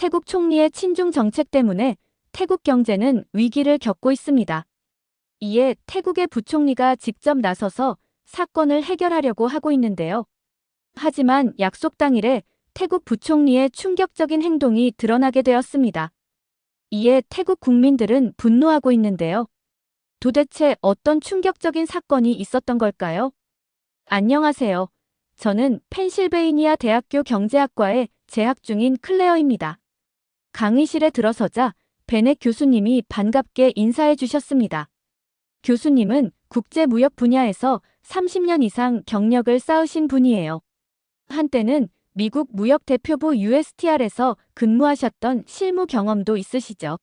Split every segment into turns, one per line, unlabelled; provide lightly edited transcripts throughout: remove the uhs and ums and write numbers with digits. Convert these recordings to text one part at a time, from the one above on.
태국 총리의 친중 정책 때문에 태국 경제는 위기를 겪고 있습니다. 이에 태국의 부총리가 직접 나서서 사건을 해결하려고 하고 있는데요. 하지만 약속 당일에 태국 부총리의 충격적인 행동이 드러나게 되었습니다. 이에 태국 국민들은 분노하고 있는데요. 도대체 어떤 충격적인 사건이 있었던 걸까요? 안녕하세요. 저는 펜실베이니아 대학교 경제학과에 재학 중인 클레어입니다. 강의실에 들어서자 베넷 교수님이 반갑게 인사해 주셨습니다. 교수님은 국제무역 분야에서 30년 이상 경력을 쌓으신 분이에요. 한때는 미국 무역대표부 USTR에서 근무하셨던 실무 경험도 있으시죠.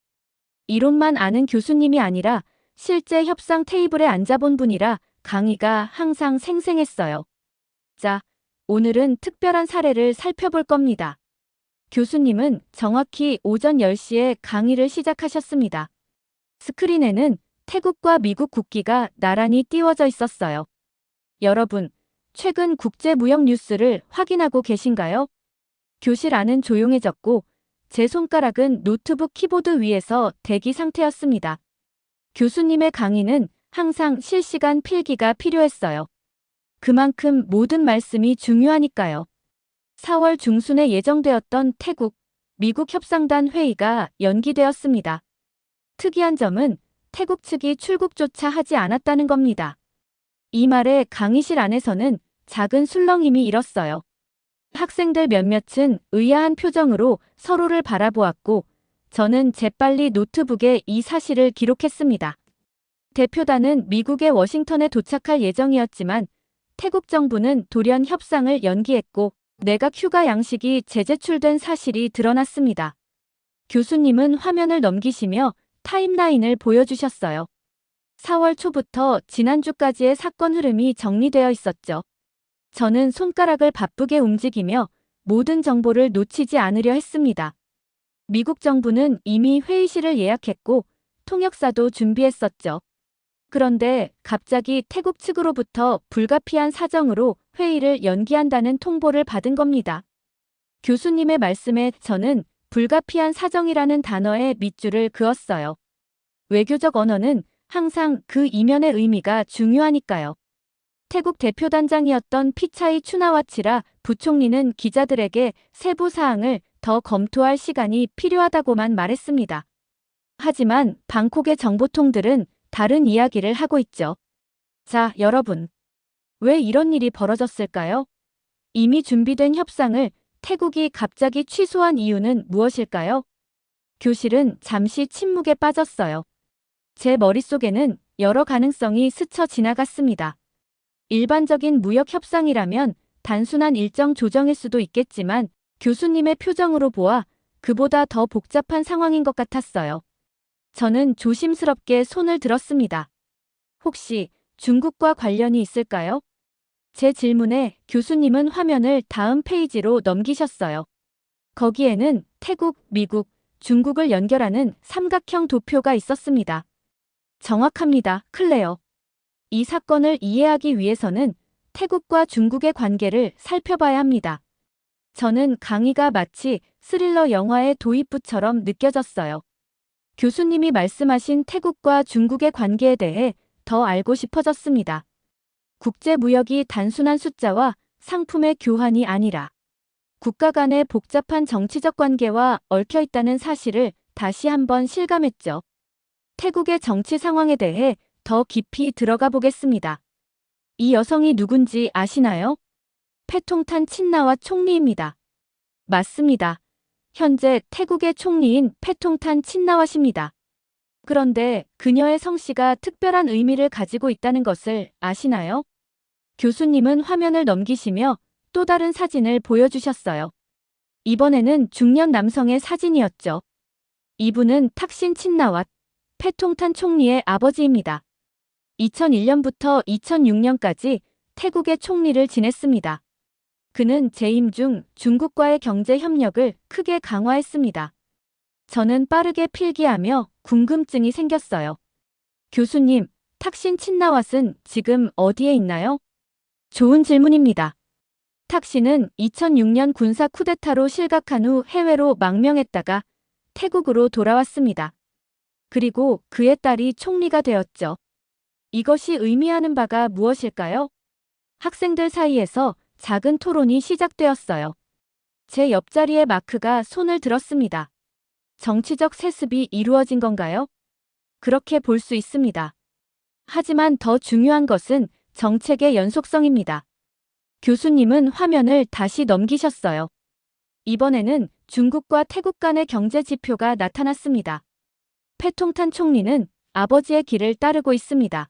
이론만 아는 교수님이 아니라 실제 협상 테이블에 앉아본 분이라 강의가 항상 생생했어요. 자, 오늘은 특별한 사례를 살펴볼 겁니다. 교수님은 정확히 오전 10시에 강의를 시작하셨습니다. 스크린에는 태국과 미국 국기가 나란히 띄워져 있었어요. 여러분, 최근 국제무역 뉴스를 확인하고 계신가요? 교실 안은 조용해졌고 제 손가락은 노트북 키보드 위에서 대기 상태였습니다. 교수님의 강의는 항상 실시간 필기가 필요했어요. 그만큼 모든 말씀이 중요하니까요. 4월 중순에 예정되었던 태국, 미국 협상단 회의가 연기되었습니다. 특이한 점은 태국 측이 출국조차 하지 않았다는 겁니다. 이 말에 강의실 안에서는 작은 술렁임이 일었어요. 학생들 몇몇은 의아한 표정으로 서로를 바라보았고 저는 재빨리 노트북에 이 사실을 기록했습니다. 대표단은 미국의 워싱턴에 도착할 예정이었지만 태국 정부는 돌연 협상을 연기했고 내각 휴가 양식이 재제출된 사실이 드러났습니다. 교수님은 화면을 넘기시며 타임라인을 보여주셨어요. 4월 초부터 지난주까지의 사건 흐름이 정리되어 있었죠. 저는 손가락을 바쁘게 움직이며 모든 정보를 놓치지 않으려 했습니다. 미국 정부는 이미 회의실을 예약했고 통역사도 준비했었죠. 그런데 갑자기 태국 측으로부터 불가피한 사정으로 회의를 연기한다는 통보를 받은 겁니다. 교수님의 말씀에 저는 불가피한 사정이라는 단어에 밑줄을 그었어요. 외교적 언어는 항상 그 이면의 의미가 중요하니까요. 태국 대표단장이었던 피차이 추나와치라 부총리는 기자들에게 세부 사항을 더 검토할 시간이 필요하다고만 말했습니다. 하지만 방콕의 정보통들은 다른 이야기를 하고 있죠. 자, 여러분. 왜 이런 일이 벌어졌을까요? 이미 준비된 협상을 태국이 갑자기 취소한 이유는 무엇일까요? 교실은 잠시 침묵에 빠졌어요. 제 머릿속에는 여러 가능성이 스쳐 지나갔습니다. 일반적인 무역 협상이라면 단순한 일정 조정일 수도 있겠지만 교수님의 표정으로 보아 그보다 더 복잡한 상황인 것 같았어요. 저는 조심스럽게 손을 들었습니다. 혹시 중국과 관련이 있을까요? 제 질문에 교수님은 화면을 다음 페이지로 넘기셨어요. 거기에는 태국, 미국, 중국을 연결하는 삼각형 도표가 있었습니다. 정확합니다, 클레어. 이 사건을 이해하기 위해서는 태국과 중국의 관계를 살펴봐야 합니다. 저는 강의가 마치 스릴러 영화의 도입부처럼 느껴졌어요. 교수님이 말씀하신 태국과 중국의 관계에 대해 더 알고 싶어졌습니다. 국제무역이 단순한 숫자와 상품의 교환이 아니라 국가 간의 복잡한 정치적 관계와 얽혀 있다는 사실을 다시 한번 실감했죠. 태국의 정치 상황에 대해 더 깊이 들어가 보겠습니다. 이 여성이 누군지 아시나요? 패통탄 친나와 총리입니다. 맞습니다. 현재 태국의 총리인 패통탄 친나와십니다. 그런데 그녀의 성씨가 특별한 의미를 가지고 있다는 것을 아시나요? 교수님은 화면을 넘기시며 또 다른 사진을 보여주셨어요. 이번에는 중년 남성의 사진이었죠. 이분은 탁신 친나왓, 패통탄 총리의 아버지입니다. 2001년부터 2006년까지 태국의 총리를 지냈습니다. 그는 재임 중 중국과의 경제 협력을 크게 강화했습니다. 저는 빠르게 필기하며 궁금증이 생겼어요. 교수님, 탁신 친나왓은 지금 어디에 있나요? 좋은 질문입니다. 탁신은 2006년 군사 쿠데타로 실각한 후 해외로 망명했다가 태국으로 돌아왔습니다. 그리고 그의 딸이 총리가 되었죠. 이것이 의미하는 바가 무엇일까요? 학생들 사이에서 작은 토론이 시작되었어요. 제 옆자리에 마크가 손을 들었습니다. 정치적 세습이 이루어진 건가요? 그렇게 볼 수 있습니다. 하지만 더 중요한 것은 정책의 연속성입니다. 교수님은 화면을 다시 넘기셨어요. 이번에는 중국과 태국 간의 경제 지표가 나타났습니다. 패통탄 총리는 아버지의 길을 따르고 있습니다.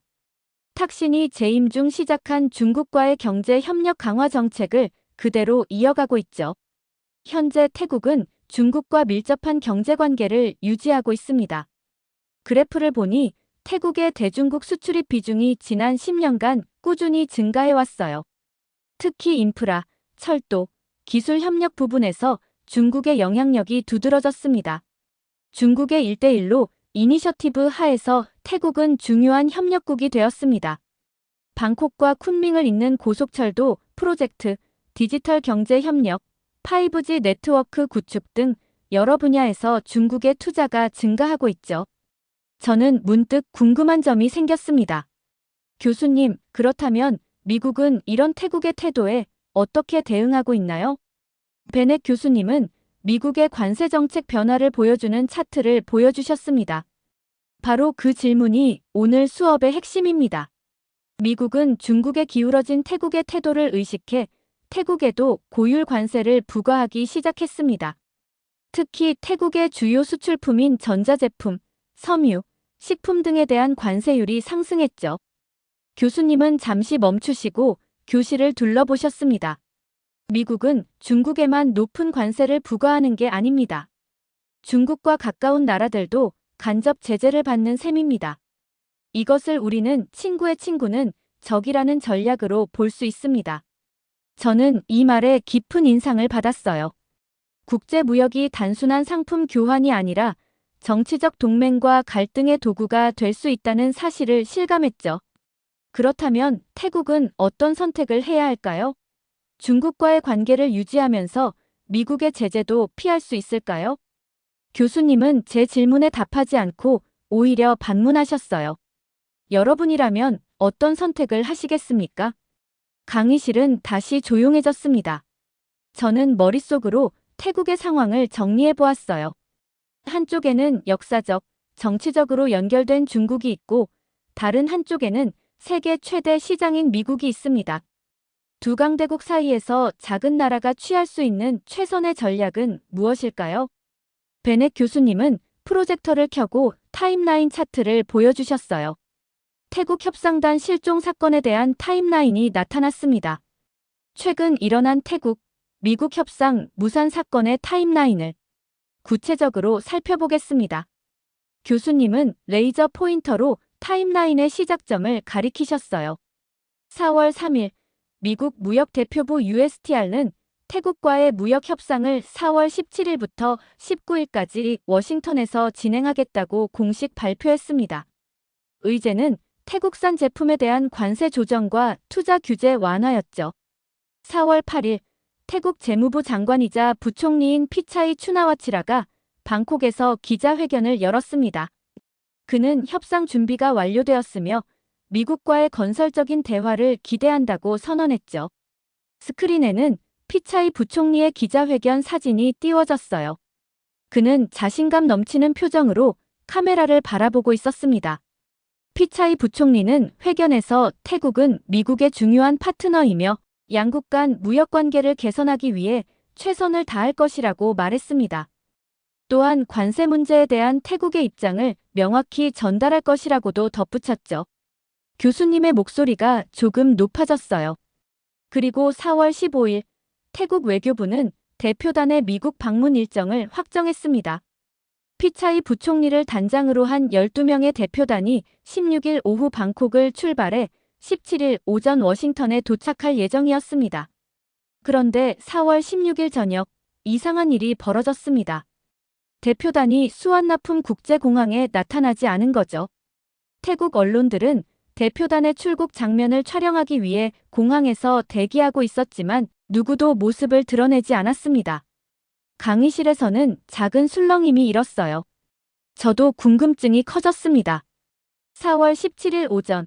탁신이 재임 중 시작한 중국과의 경제 협력 강화 정책을 그대로 이어가고 있죠. 현재 태국은 중국과 밀접한 경제 관계를 유지하고 있습니다. 그래프를 보니 태국의 대중국 수출입 비중이 지난 10년간 꾸준히 증가해왔어요. 특히 인프라, 철도, 기술 협력 부분에서 중국의 영향력이 두드러졌습니다. 중국의 1대1로 이니셔티브 하에서 태국은 중요한 협력국이 되었습니다. 방콕과 쿤밍을 잇는 고속철도 프로젝트, 디지털 경제 협력, 5G 네트워크 구축 등 여러 분야에서 중국의 투자가 증가하고 있죠. 저는 문득 궁금한 점이 생겼습니다. 교수님, 그렇다면 미국은 이런 태국의 태도에 어떻게 대응하고 있나요? 베넷 교수님은 미국의 관세 정책 변화를 보여주는 차트를 보여주셨습니다. 바로 그 질문이 오늘 수업의 핵심입니다. 미국은 중국에 기울어진 태국의 태도를 의식해 태국에도 고율 관세를 부과하기 시작했습니다. 특히 태국의 주요 수출품인 전자제품, 섬유, 식품 등에 대한 관세율이 상승했죠. 교수님은 잠시 멈추시고 교실을 둘러보셨습니다. 미국은 중국에만 높은 관세를 부과하는 게 아닙니다. 중국과 가까운 나라들도 간접 제재를 받는 셈입니다. 이것을 우리는 친구의 친구는 적이라는 전략으로 볼 수 있습니다. 저는 이 말에 깊은 인상을 받았어요. 국제무역이 단순한 상품 교환이 아니라 정치적 동맹과 갈등의 도구가 될 수 있다는 사실을 실감했죠. 그렇다면 태국은 어떤 선택을 해야 할까요? 중국과의 관계를 유지하면서 미국의 제재도 피할 수 있을까요? 교수님은 제 질문에 답하지 않고 오히려 반문하셨어요. 여러분이라면 어떤 선택을 하시겠습니까? 강의실은 다시 조용해졌습니다. 저는 머릿속으로 태국의 상황을 정리해 보았어요. 한쪽에는 역사적, 정치적으로 연결된 중국이 있고 다른 한쪽에는 세계 최대 시장인 미국이 있습니다. 두 강대국 사이에서 작은 나라가 취할 수 있는 최선의 전략은 무엇일까요? 베넷 교수님은 프로젝터를 켜고 타임라인 차트를 보여주셨어요. 태국 협상단 실종 사건에 대한 타임라인이 나타났습니다. 최근 일어난 태국, 미국 협상 무산 사건의 타임라인을 구체적으로 살펴보겠습니다. 교수님은 레이저 포인터로 타임라인의 시작점을 가리키셨어요. 4월 3일 미국 무역대표부 USTR는 태국과의 무역 협상을 4월 17일부터 19일까지 워싱턴에서 진행하겠다고 공식 발표했습니다. 의제는 태국산 제품에 대한 관세 조정과 투자 규제 완화였죠. 4월 8일 태국 재무부 장관이자 부총리인 피차이 추나와치라가 방콕에서 기자회견을 열었습니다. 그는 협상 준비가 완료되었으며 미국과의 건설적인 대화를 기대한다고 선언했죠. 스크린에는 피차이 부총리의 기자회견 사진이 띄워졌어요. 그는 자신감 넘치는 표정으로 카메라를 바라보고 있었습니다. 피차이 부총리는 회견에서 태국은 미국의 중요한 파트너이며 양국 간 무역 관계를 개선하기 위해 최선을 다할 것이라고 말했습니다. 또한 관세 문제에 대한 태국의 입장을 명확히 전달할 것이라고도 덧붙였죠. 교수님의 목소리가 조금 높아졌어요. 그리고 4월 15일 태국 외교부는 대표단의 미국 방문 일정을 확정했습니다. 피차이 부총리를 단장으로 한 12명의 대표단이 16일 오후 방콕을 출발해 17일 오전 워싱턴에 도착할 예정이었습니다. 그런데 4월 16일 저녁 이상한 일이 벌어졌습니다. 대표단이 수완나품 국제공항에 나타나지 않은 거죠. 태국 언론들은 대표단의 출국 장면을 촬영하기 위해 공항에서 대기하고 있었지만 누구도 모습을 드러내지 않았습니다. 강의실에서는 작은 술렁임이 일었어요. 저도 궁금증이 커졌습니다. 4월 17일 오전,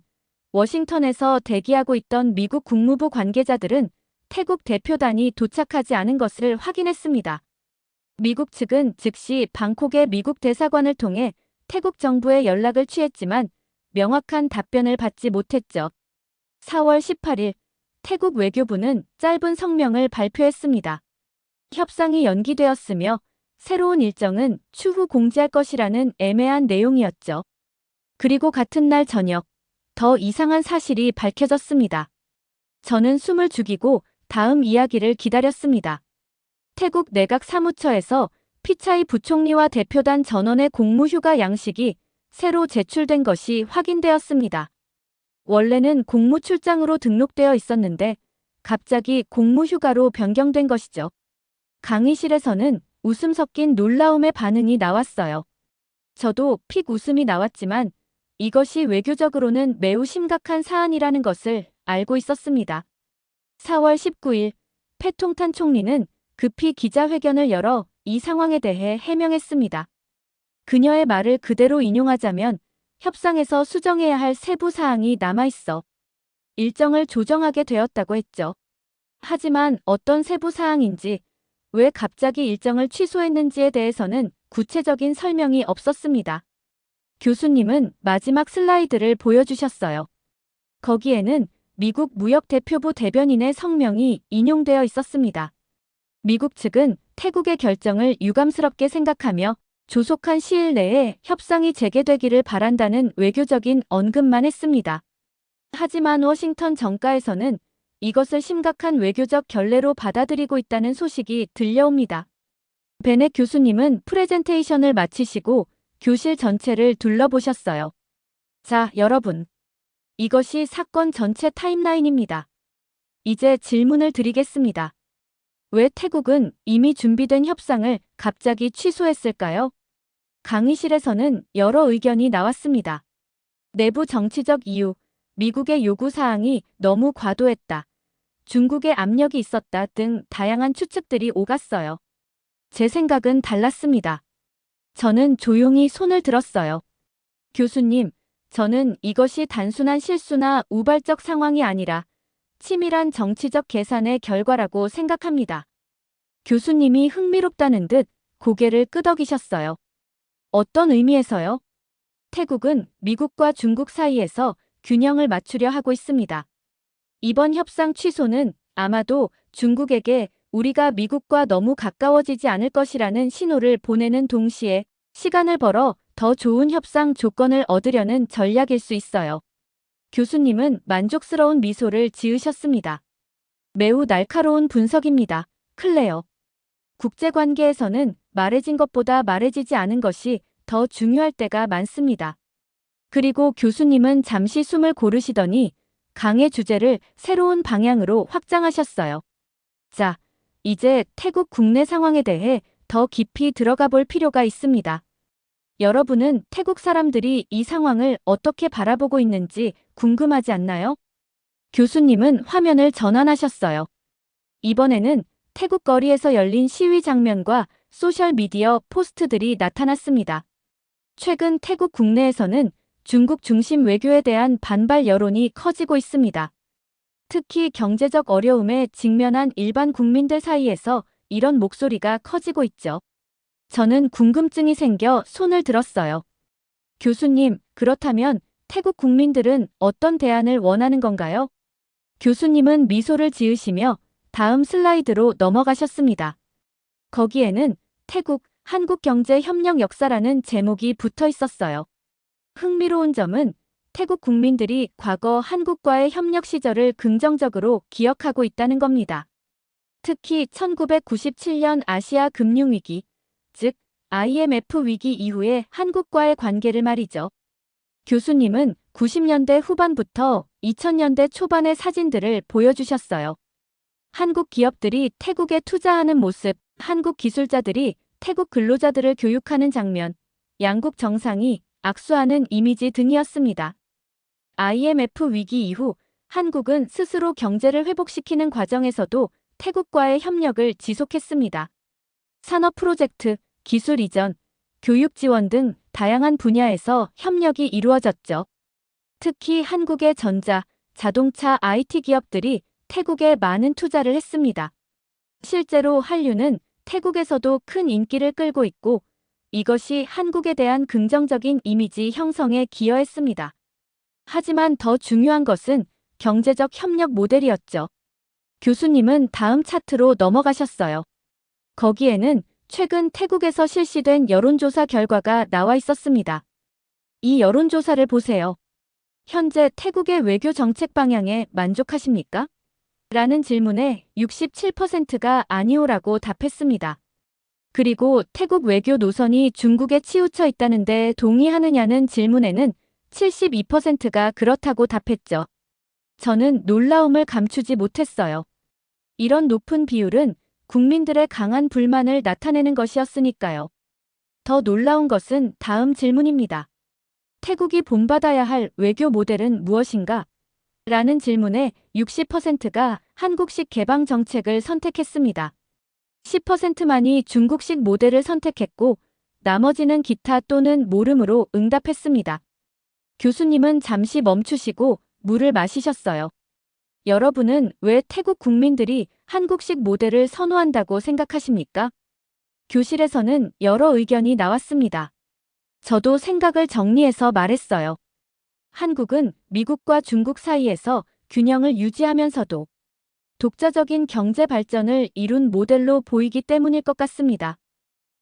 워싱턴에서 대기하고 있던 미국 국무부 관계자들은 태국 대표단이 도착하지 않은 것을 확인했습니다. 미국 측은 즉시 방콕의 미국 대사관을 통해 태국 정부에 연락을 취했지만 명확한 답변을 받지 못했죠. 4월 18일, 태국 외교부는 짧은 성명을 발표했습니다. 협상이 연기되었으며 새로운 일정은 추후 공지할 것이라는 애매한 내용이었죠. 그리고 같은 날 저녁, 더 이상한 사실이 밝혀졌습니다. 저는 숨을 죽이고 다음 이야기를 기다렸습니다. 태국 내각 사무처에서 피차이 부총리와 대표단 전원의 공무휴가 양식이 새로 제출된 것이 확인되었습니다. 원래는 공무 출장으로 등록되어 있었는데 갑자기 공무휴가로 변경된 것이죠. 강의실에서는 웃음 섞인 놀라움의 반응이 나왔어요. 저도 픽 웃음이 나왔지만 이것이 외교적으로는 매우 심각한 사안이라는 것을 알고 있었습니다. 4월 19일, 패통탄 총리는 급히 기자회견을 열어 이 상황에 대해 해명했습니다. 그녀의 말을 그대로 인용하자면 협상에서 수정해야 할 세부 사항이 남아있어 일정을 조정하게 되었다고 했죠. 하지만 어떤 세부 사항인지, 왜 갑자기 일정을 취소했는지에 대해서는 구체적인 설명이 없었습니다. 교수님은 마지막 슬라이드를 보여주셨어요. 거기에는 미국 무역대표부 대변인의 성명이 인용되어 있었습니다. 미국 측은 태국의 결정을 유감스럽게 생각하며 조속한 시일 내에 협상이 재개되기를 바란다는 외교적인 언급만 했습니다. 하지만 워싱턴 정가에서는 이것을 심각한 외교적 결례로 받아들이고 있다는 소식이 들려옵니다. 베넷 교수님은 프레젠테이션을 마치시고 교실 전체를 둘러보셨어요. 자, 여러분. 이것이 사건 전체 타임라인입니다. 이제 질문을 드리겠습니다. 왜 태국은 이미 준비된 협상을 갑자기 취소했을까요? 강의실에서는 여러 의견이 나왔습니다. 내부 정치적 이유, 미국의 요구 사항이 너무 과도했다, 중국의 압력이 있었다 등 다양한 추측들이 오갔어요. 제 생각은 달랐습니다. 저는 조용히 손을 들었어요. 교수님, 저는 이것이 단순한 실수나 우발적 상황이 아니라 치밀한 정치적 계산의 결과라고 생각합니다. 교수님이 흥미롭다는 듯 고개를 끄덕이셨어요. 어떤 의미에서요? 태국은 미국과 중국 사이에서 균형을 맞추려 하고 있습니다. 이번 협상 취소는 아마도 중국에게 우리가 미국과 너무 가까워지지 않을 것이라는 신호를 보내는 동시에 시간을 벌어 더 좋은 협상 조건을 얻으려는 전략일 수 있어요. 교수님은 만족스러운 미소를 지으셨습니다. 매우 날카로운 분석입니다. 클레어. 국제관계에서는 말해진 것보다 말해지지 않은 것이 더 중요할 때가 많습니다. 그리고 교수님은 잠시 숨을 고르시더니 강의 주제를 새로운 방향으로 확장하셨어요. 자, 이제 태국 국내 상황에 대해 더 깊이 들어가 볼 필요가 있습니다. 여러분은 태국 사람들이 이 상황을 어떻게 바라보고 있는지 궁금하지 않나요? 교수님은 화면을 전환하셨어요. 이번에는 태국 거리에서 열린 시위 장면과 소셜미디어 포스트들이 나타났습니다. 최근 태국 국내에서는 중국 중심 외교에 대한 반발 여론이 커지고 있습니다. 특히 경제적 어려움에 직면한 일반 국민들 사이에서 이런 목소리가 커지고 있죠. 저는 궁금증이 생겨 손을 들었어요. 교수님, 그렇다면 태국 국민들은 어떤 대안을 원하는 건가요? 교수님은 미소를 지으시며 다음 슬라이드로 넘어가셨습니다. 거기에는 태국, 한국 경제 협력 역사라는 제목이 붙어 있었어요. 흥미로운 점은 태국 국민들이 과거 한국과의 협력 시절을 긍정적으로 기억하고 있다는 겁니다. 특히 1997년 아시아 금융위기, 즉 IMF 위기 이후의 한국과의 관계를 말이죠. 교수님은 90년대 후반부터 2000년대 초반의 사진들을 보여주셨어요. 한국 기업들이 태국에 투자하는 모습, 한국 기술자들이 태국 근로자들을 교육하는 장면, 양국 정상이 악수하는 이미지 등이었습니다. IMF 위기 이후 한국은 스스로 경제를 회복시키는 과정에서도 태국과의 협력을 지속했습니다. 산업 프로젝트, 기술 이전, 교육 지원 등 다양한 분야에서 협력이 이루어졌죠. 특히 한국의 전자, 자동차 IT 기업들이 태국에 많은 투자를 했습니다. 실제로 한류는 태국에서도 큰 인기를 끌고 있고 이것이 한국에 대한 긍정적인 이미지 형성에 기여했습니다. 하지만 더 중요한 것은 경제적 협력 모델이었죠. 교수님은 다음 차트로 넘어가셨어요. 거기에는 최근 태국에서 실시된 여론조사 결과가 나와 있었습니다. 이 여론조사를 보세요. 현재 태국의 외교 정책 방향에 만족하십니까? 라는 질문에 67%가 아니오라고 답했습니다. 그리고 태국 외교 노선이 중국에 치우쳐 있다는데 동의하느냐는 질문에는 72%가 그렇다고 답했죠. 저는 놀라움을 감추지 못했어요. 이런 높은 비율은 국민들의 강한 불만을 나타내는 것이었으니까요. 더 놀라운 것은 다음 질문입니다. 태국이 본받아야 할 외교 모델은 무엇인가? 라는 질문에 60%가 한국식 개방 정책을 선택했습니다. 10%만이 중국식 모델을 선택했고 나머지는 기타 또는 모름으로 응답했습니다. 교수님은 잠시 멈추시고 물을 마시셨어요. 여러분은 왜 태국 국민들이 한국식 모델을 선호한다고 생각하십니까? 교실에서는 여러 의견이 나왔습니다. 저도 생각을 정리해서 말했어요. 한국은 미국과 중국 사이에서 균형을 유지하면서도 독자적인 경제 발전을 이룬 모델로 보이기 때문일 것 같습니다.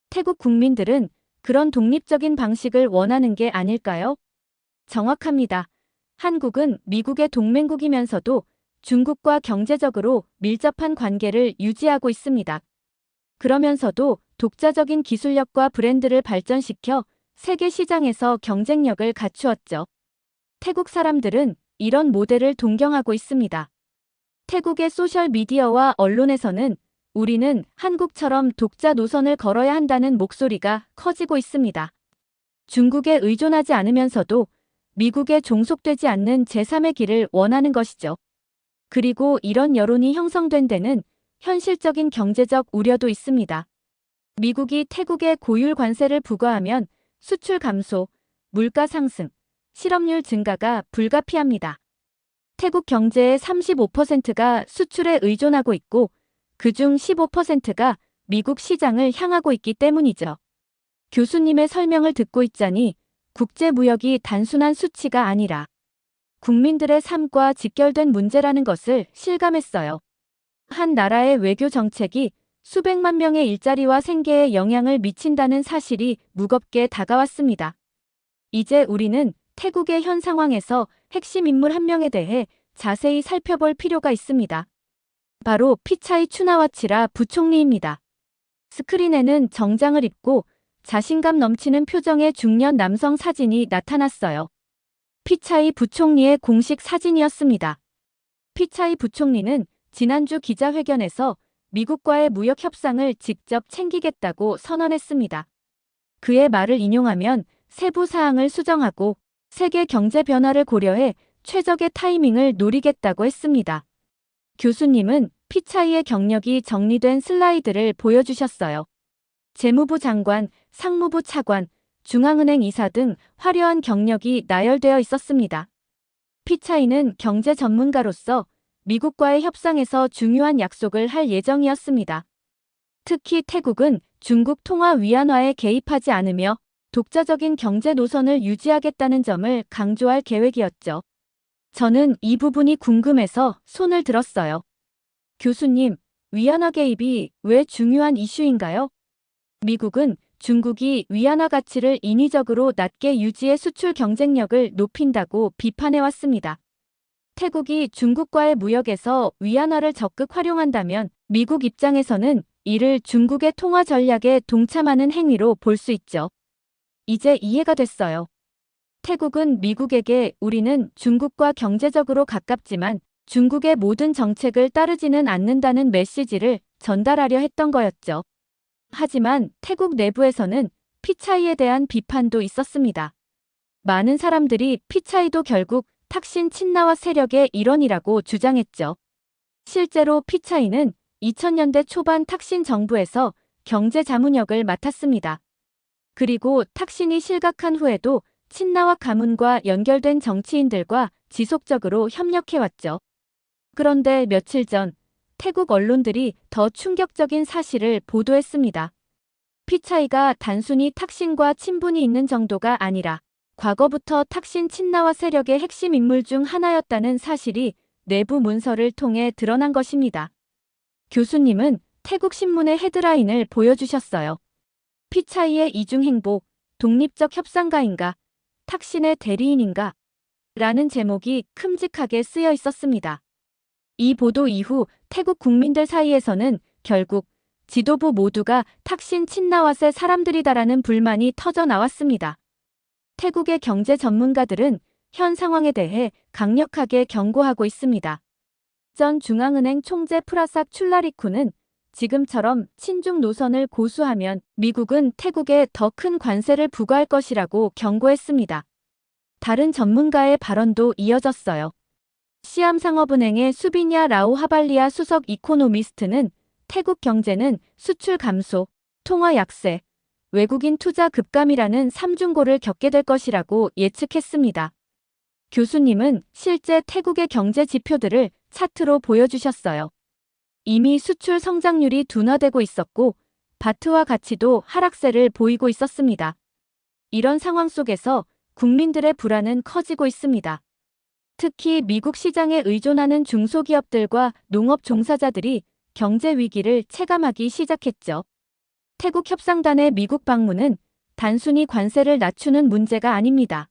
태국 국민들은 그런 독립적인 방식을 원하는 게 아닐까요? 정확합니다. 한국은 미국의 동맹국이면서도 중국과 경제적으로 밀접한 관계를 유지하고 있습니다. 그러면서도 독자적인 기술력과 브랜드를 발전시켜 세계 시장에서 경쟁력을 갖추었죠. 태국 사람들은 이런 모델을 동경하고 있습니다. 태국의 소셜미디어와 언론에서는 우리는 한국처럼 독자 노선을 걸어야 한다는 목소리가 커지고 있습니다. 중국에 의존하지 않으면서도 미국에 종속되지 않는 제3의 길을 원하는 것이죠. 그리고 이런 여론이 형성된 데는 현실적인 경제적 우려도 있습니다. 미국이 태국에 고율 관세를 부과하면 수출 감소, 물가 상승, 실업률 증가가 불가피합니다. 태국 경제의 35%가 수출에 의존하고 있고 그중 15%가 미국 시장을 향하고 있기 때문이죠. 교수님의 설명을 듣고 있자니 국제무역이 단순한 수치가 아니라 국민들의 삶과 직결된 문제라는 것을 실감했어요. 한 나라의 외교 정책이 수백만 명의 일자리와 생계에 영향을 미친다는 사실이 무겁게 다가왔습니다. 이제 우리는 태국의 현 상황에서 핵심 인물 한 명에 대해 자세히 살펴볼 필요가 있습니다. 바로 피차이 추나와치라 부총리입니다. 스크린에는 정장을 입고 자신감 넘치는 표정의 중년 남성 사진이 나타났어요. 피차이 부총리의 공식 사진이었습니다. 피차이 부총리는 지난주 기자회견에서 미국과의 무역 협상을 직접 챙기겠다고 선언했습니다. 그의 말을 인용하면 세부 사항을 수정하고 세계 경제 변화를 고려해 최적의 타이밍을 노리겠다고 했습니다. 교수님은 피차이의 경력이 정리된 슬라이드를 보여주셨어요. 재무부 장관, 상무부 차관, 중앙은행 이사 등 화려한 경력이 나열되어 있었습니다. 피차이는 경제 전문가로서 미국과의 협상에서 중요한 약속을 할 예정이었습니다. 특히 태국은 중국 통화 위안화에 개입하지 않으며 독자적인 경제 노선을 유지하겠다는 점을 강조할 계획이었죠. 저는 이 부분이 궁금해서 손을 들었어요. 교수님, 위안화 개입이 왜 중요한 이슈인가요? 미국은 중국이 위안화 가치를 인위적으로 낮게 유지해 수출 경쟁력을 높인다고 비판해왔습니다. 태국이 중국과의 무역에서 위안화를 적극 활용한다면 미국 입장에서는 이를 중국의 통화 전략에 동참하는 행위로 볼 수 있죠. 이제 이해가 됐어요. 태국은 미국에게 우리는 중국과 경제적으로 가깝지만 중국의 모든 정책을 따르지는 않는다는 메시지를 전달하려 했던 거였죠. 하지만 태국 내부에서는 피차이에 대한 비판도 있었습니다. 많은 사람들이 피차이도 결국 탁신 친나와 세력의 일원이라고 주장했죠. 실제로 피차이는 2000년대 초반 탁신 정부에서 경제자문역을 맡았습니다. 그리고 탁신이 실각한 후에도 친나와 가문과 연결된 정치인들과 지속적으로 협력해왔죠. 그런데 며칠 전 태국 언론들이 더 충격적인 사실을 보도했습니다. 피차이가 단순히 탁신과 친분이 있는 정도가 아니라 과거부터 탁신 친나와 세력의 핵심 인물 중 하나였다는 사실이 내부 문서를 통해 드러난 것입니다. 교수님은 태국 신문의 헤드라인을 보여주셨어요. 피차이의 이중행보, 독립적 협상가인가, 탁신의 대리인인가? 라는 제목이 큼직하게 쓰여 있었습니다. 이 보도 이후 태국 국민들 사이에서는 결국 지도부 모두가 탁신 친나왓의 사람들이다라는 불만이 터져 나왔습니다. 태국의 경제 전문가들은 현 상황에 대해 강력하게 경고하고 있습니다. 전 중앙은행 총재 프라삭 출라리쿠는 지금처럼 친중 노선을 고수하면 미국은 태국에 더 큰 관세를 부과할 것이라고 경고했습니다. 다른 전문가의 발언도 이어졌어요. 시암상업은행의 수비냐 라오 하발리아 수석 이코노미스트는 태국 경제는 수출 감소, 통화 약세, 외국인 투자 급감이라는 삼중고를 겪게 될 것이라고 예측했습니다. 교수님은 실제 태국의 경제 지표들을 차트로 보여주셨어요. 이미 수출 성장률이 둔화되고 있었고 바트와 가치도 하락세를 보이고 있었습니다. 이런 상황 속에서 국민들의 불안은 커지고 있습니다. 특히 미국 시장에 의존하는 중소기업들과 농업 종사자들이 경제 위기를 체감하기 시작했죠. 태국 협상단의 미국 방문은 단순히 관세를 낮추는 문제가 아닙니다.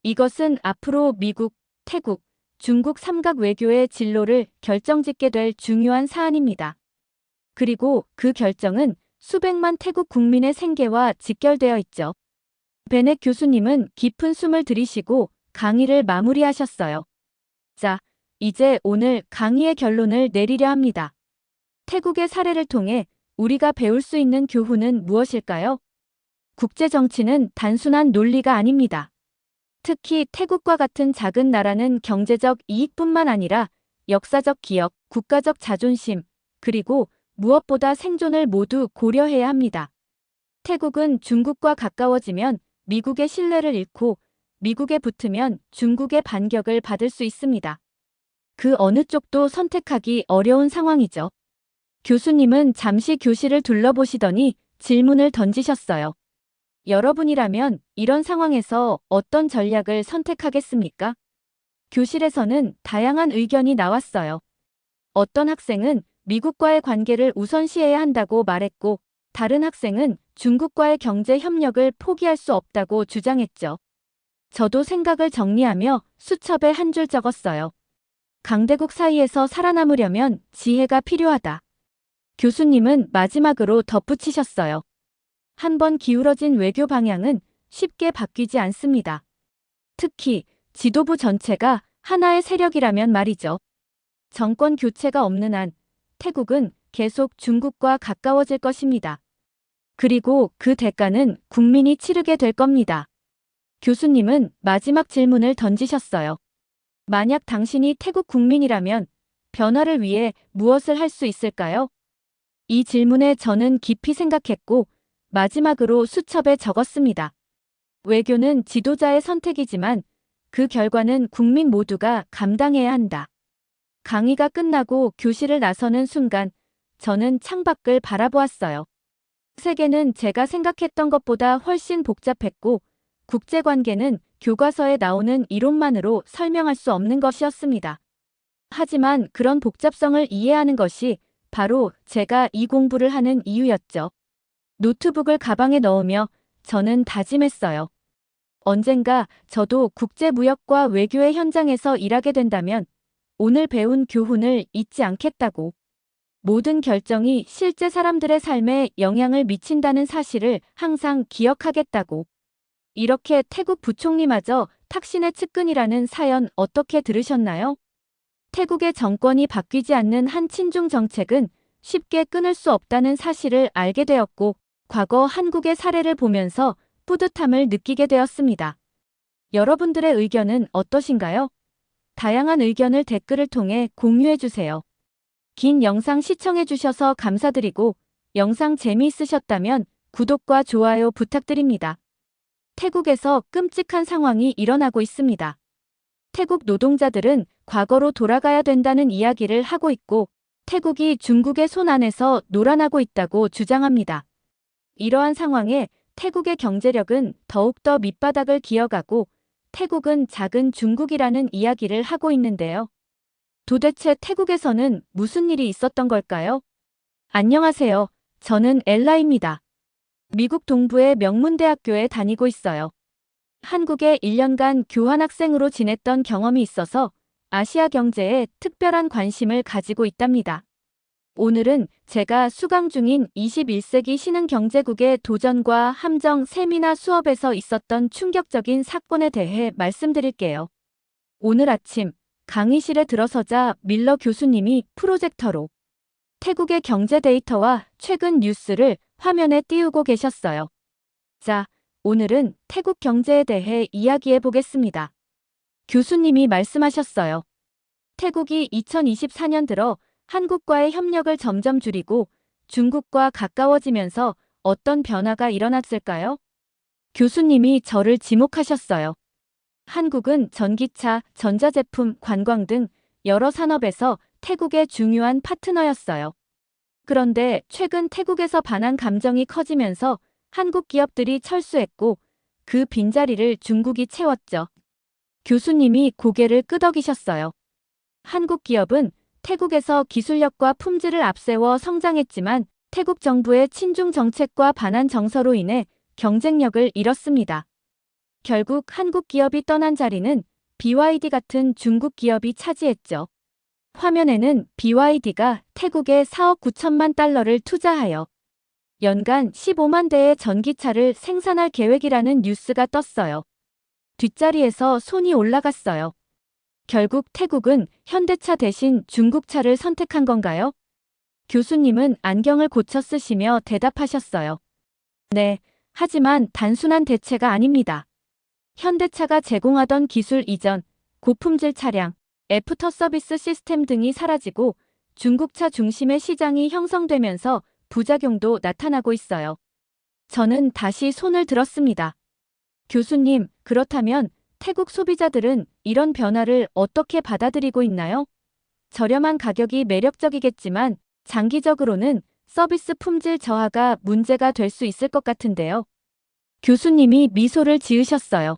이것은 앞으로 미국, 태국, 중국 삼각 외교의 진로를 결정짓게 될 중요한 사안입니다. 그리고 그 결정은 수백만 태국 국민의 생계와 직결되어 있죠. 베넷 교수님은 깊은 숨을 들이쉬고 강의를 마무리하셨어요. 자, 이제 오늘 강의의 결론을 내리려 합니다. 태국의 사례를 통해 우리가 배울 수 있는 교훈은 무엇일까요? 국제 정치는 단순한 논리가 아닙니다. 특히 태국과 같은 작은 나라는 경제적 이익뿐만 아니라 역사적 기억, 국가적 자존심, 그리고 무엇보다 생존을 모두 고려해야 합니다. 태국은 중국과 가까워지면 미국의 신뢰를 잃고 미국에 붙으면 중국의 반격을 받을 수 있습니다. 그 어느 쪽도 선택하기 어려운 상황이죠. 교수님은 잠시 교실을 둘러보시더니 질문을 던지셨어요. 여러분이라면 이런 상황에서 어떤 전략을 선택하겠습니까? 교실에서는 다양한 의견이 나왔어요. 어떤 학생은 미국과의 관계를 우선시해야 한다고 말했고, 다른 학생은 중국과의 경제 협력을 포기할 수 없다고 주장했죠. 저도 생각을 정리하며 수첩에 한 줄 적었어요. 강대국 사이에서 살아남으려면 지혜가 필요하다. 교수님은 마지막으로 덧붙이셨어요. 한번 기울어진 외교 방향은 쉽게 바뀌지 않습니다. 특히 지도부 전체가 하나의 세력이라면 말이죠. 정권 교체가 없는 한 태국은 계속 중국과 가까워질 것입니다. 그리고 그 대가는 국민이 치르게 될 겁니다. 교수님은 마지막 질문을 던지셨어요. 만약 당신이 태국 국민이라면 변화를 위해 무엇을 할 수 있을까요? 이 질문에 저는 깊이 생각했고 마지막으로 수첩에 적었습니다. 외교는 지도자의 선택이지만 그 결과는 국민 모두가 감당해야 한다. 강의가 끝나고 교실을 나서는 순간 저는 창밖을 바라보았어요. 세계는 제가 생각했던 것보다 훨씬 복잡했고 국제관계는 교과서에 나오는 이론만으로 설명할 수 없는 것이었습니다. 하지만 그런 복잡성을 이해하는 것이 바로 제가 이 공부를 하는 이유였죠. 노트북을 가방에 넣으며 저는 다짐했어요. 언젠가 저도 국제무역과 외교의 현장에서 일하게 된다면 오늘 배운 교훈을 잊지 않겠다고. 모든 결정이 실제 사람들의 삶에 영향을 미친다는 사실을 항상 기억하겠다고. 이렇게 태국 부총리마저 탁신의 측근이라는 사연 어떻게 들으셨나요? 태국의 정권이 바뀌지 않는 한 친중 정책은 쉽게 끊을 수 없다는 사실을 알게 되었고 과거 한국의 사례를 보면서 뿌듯함을 느끼게 되었습니다. 여러분들의 의견은 어떠신가요? 다양한 의견을 댓글을 통해 공유해 주세요. 긴 영상 시청해주셔서 감사드리고 영상 재미있으셨다면 구독과 좋아요 부탁드립니다. 태국에서 끔찍한 상황이 일어나고 있습니다. 태국 노동자들은 과거로 돌아가야 된다는 이야기를 하고 있고 태국이 중국의 손 안에서 놀아나고 있다고 주장합니다. 이러한 상황에 태국의 경제력은 더욱더 밑바닥을 기어가고 태국은 작은 중국이라는 이야기를 하고 있는데요. 도대체 태국에서는 무슨 일이 있었던 걸까요? 안녕하세요. 저는 엘라입니다. 미국 동부의 명문대학교에 다니고 있어요. 한국에 1년간 교환학생으로 지냈던 경험이 있어서 아시아 경제에 특별한 관심을 가지고 있답니다. 오늘은 제가 수강 중인 21세기 신흥경제국의 도전과 함정 세미나 수업에서 있었던 충격적인 사건에 대해 말씀드릴게요. 오늘 아침 강의실에 들어서자 밀러 교수님이 프로젝터로 태국의 경제 데이터와 최근 뉴스를 화면에 띄우고 계셨어요. 자, 오늘은 태국 경제에 대해 이야기해 보겠습니다. 교수님이 말씀하셨어요. 태국이 2024년 들어 한국과의 협력을 점점 줄이고 중국과 가까워지면서 어떤 변화가 일어났을까요? 교수님이 저를 지목하셨어요. 한국은 전기차, 전자제품, 관광 등 여러 산업에서 태국의 중요한 파트너였어요. 그런데 최근 태국에서 반한 감정이 커지면서 한국 기업들이 철수했고 그 빈자리를 중국이 채웠죠. 교수님이 고개를 끄덕이셨어요. 한국 기업은 태국에서 기술력과 품질을 앞세워 성장했지만 태국 정부의 친중 정책과 반한 정서로 인해 경쟁력을 잃었습니다. 결국 한국 기업이 떠난 자리는 BYD 같은 중국 기업이 차지했죠. 화면에는 BYD가 태국에 4억 9천만 달러를 투자하여 연간 15만 대의 전기차를 생산할 계획이라는 뉴스가 떴어요. 뒷자리에서 손이 올라갔어요. 결국 태국은 현대차 대신 중국차를 선택한 건가요? 교수님은 안경을 고쳐 쓰시며 대답하셨어요. 네, 하지만 단순한 대체가 아닙니다. 현대차가 제공하던 기술 이전, 고품질 차량, 애프터 서비스 시스템 등이 사라지고 중국차 중심의 시장이 형성되면서 부작용도 나타나고 있어요. 저는 다시 손을 들었습니다. 교수님, 그렇다면 태국 소비자들은 이런 변화를 어떻게 받아들이고 있나요? 저렴한 가격이 매력적이겠지만 장기적으로는 서비스 품질 저하가 문제가 될 수 있을 것 같은데요. 교수님이 미소를 지으셨어요.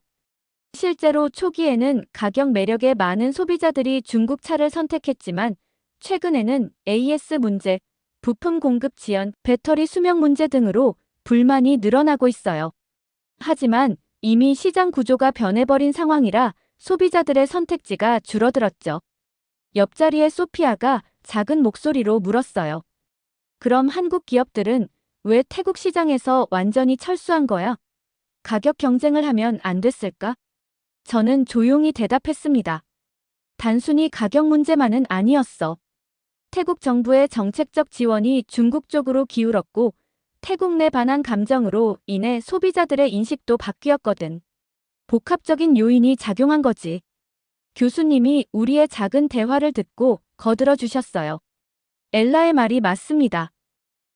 실제로 초기에는 가격 매력에 많은 소비자들이 중국 차를 선택했지만 최근에는 AS 문제, 부품 공급 지연, 배터리 수명 문제 등으로 불만이 늘어나고 있어요. 하지만 이미 시장 구조가 변해버린 상황이라 소비자들의 선택지가 줄어들었죠. 옆자리의 소피아가 작은 목소리로 물었어요. 그럼 한국 기업들은 왜 태국 시장에서 완전히 철수한 거야? 가격 경쟁을 하면 안 됐을까? 저는 조용히 대답했습니다. 단순히 가격 문제만은 아니었어. 태국 정부의 정책적 지원이 중국 쪽으로 기울었고 태국 내 반한 감정으로 인해 소비자들의 인식도 바뀌었거든. 복합적인 요인이 작용한 거지. 교수님이 우리의 작은 대화를 듣고 거들어 주셨어요. 엘라의 말이 맞습니다.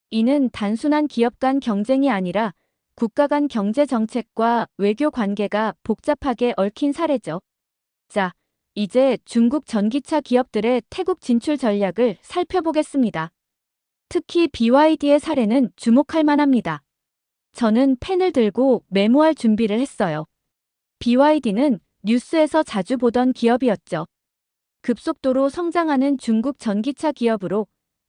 이는 단순한 기업 간 경쟁이 아니라 국가 간 경제 정책과 외교 관계가 복잡하게 얽힌 사례죠. 자, 이제 중국 전기차 기업들의 태국 진출 전략을 살펴보겠습니다. 특히 BYD의 사례는 주목할 만합니다. 저는 펜을 들고 메모할 준비를 했어요. BYD는 뉴스에서 자주 보던 기업이었죠. 급속도로 성장하는 중국 전기차 기업으로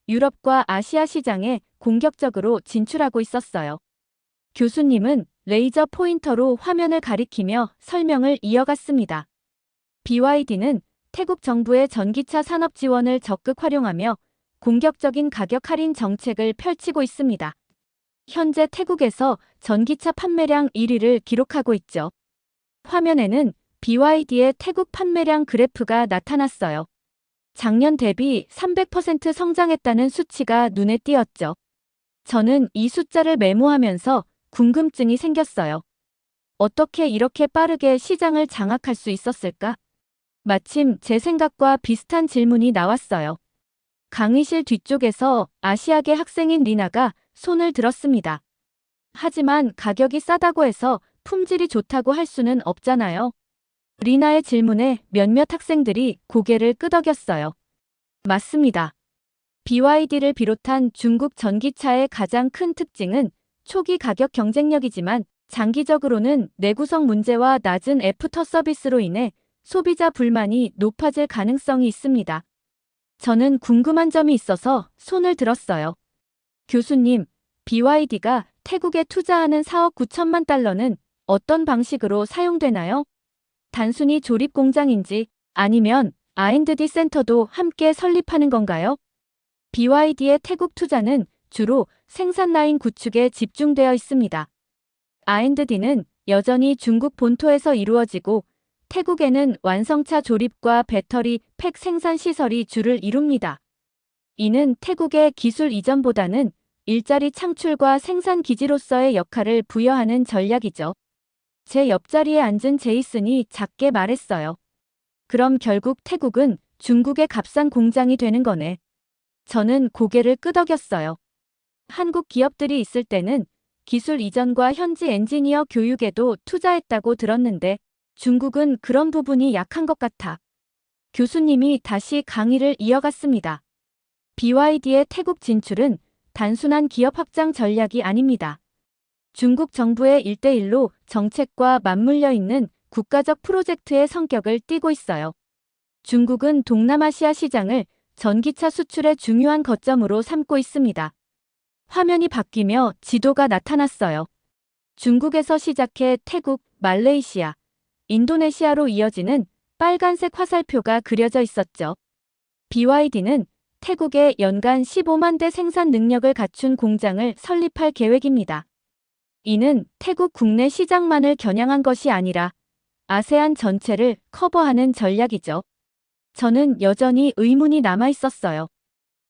유럽과 아시아 시장에 공격적으로 진출하고 있었어요. 교수님은 레이저 포인터로 화면을 가리키며 설명을 이어갔습니다. BYD는 태국 정부의 전기차 산업 지원을 적극 활용하며 공격적인 가격 할인 정책을 펼치고 있습니다. 현재 태국에서 전기차 판매량 1위를 기록하고 있죠. 화면에는 BYD의 태국 판매량 그래프가 나타났어요. 작년 대비 300% 성장했다는 수치가 눈에 띄었죠. 저는 이 숫자를 메모하면서 궁금증이 생겼어요. 어떻게 이렇게 빠르게 시장을 장악할 수 있었을까? 마침 제 생각과 비슷한 질문이 나왔어요. 강의실 뒤쪽에서 아시아계 학생인 리나가 손을 들었습니다. 하지만 가격이 싸다고 해서 품질이 좋다고 할 수는 없잖아요. 리나의 질문에 몇몇 학생들이 고개를 끄덕였어요. 맞습니다. BYD를 비롯한 중국 전기차의 가장 큰 특징은 초기 가격 경쟁력이지만 장기적으로는 내구성 문제와 낮은 애프터 서비스로 인해 소비자 불만이 높아질 가능성이 있습니다. 저는 궁금한 점이 있어서 손을 들었어요. 교수님, BYD가 태국에 투자하는 4억 9천만 달러는 어떤 방식으로 사용되나요? 단순히 조립 공장인지 아니면 R&D 센터도 함께 설립하는 건가요? BYD의 태국 투자는 주로 생산 라인 구축에 집중되어 있습니다. R&D는 여전히 중국 본토에서 이루어지고 태국에는 완성차 조립과 배터리 팩 생산 시설이 주를 이룹니다. 이는 태국의 기술 이전보다는 일자리 창출과 생산 기지로서의 역할을 부여하는 전략이죠. 제 옆자리에 앉은 제이슨이 작게 말했어요. 그럼 결국 태국은 중국의 값싼 공장이 되는 거네. 저는 고개를 끄덕였어요. 한국 기업들이 있을 때는 기술 이전과 현지 엔지니어 교육에도 투자했다고 들었는데 중국은 그런 부분이 약한 것 같아. 교수님이 다시 강의를 이어갔습니다. BYD의 태국 진출은 단순한 기업 확장 전략이 아닙니다. 중국 정부의 1대1로 정책과 맞물려 있는 국가적 프로젝트의 성격을 띠고 있어요. 중국은 동남아시아 시장을 전기차 수출의 중요한 거점으로 삼고 있습니다. 화면이 바뀌며 지도가 나타났어요. 중국에서 시작해 태국, 말레이시아, 인도네시아로 이어지는 빨간색 화살표가 그려져 있었죠. BYD는 태국에 연간 15만 대 생산 능력을 갖춘 공장을 설립할 계획입니다. 이는 태국 국내 시장만을 겨냥한 것이 아니라 아세안 전체를 커버하는 전략이죠. 저는 여전히 의문이 남아 있었어요.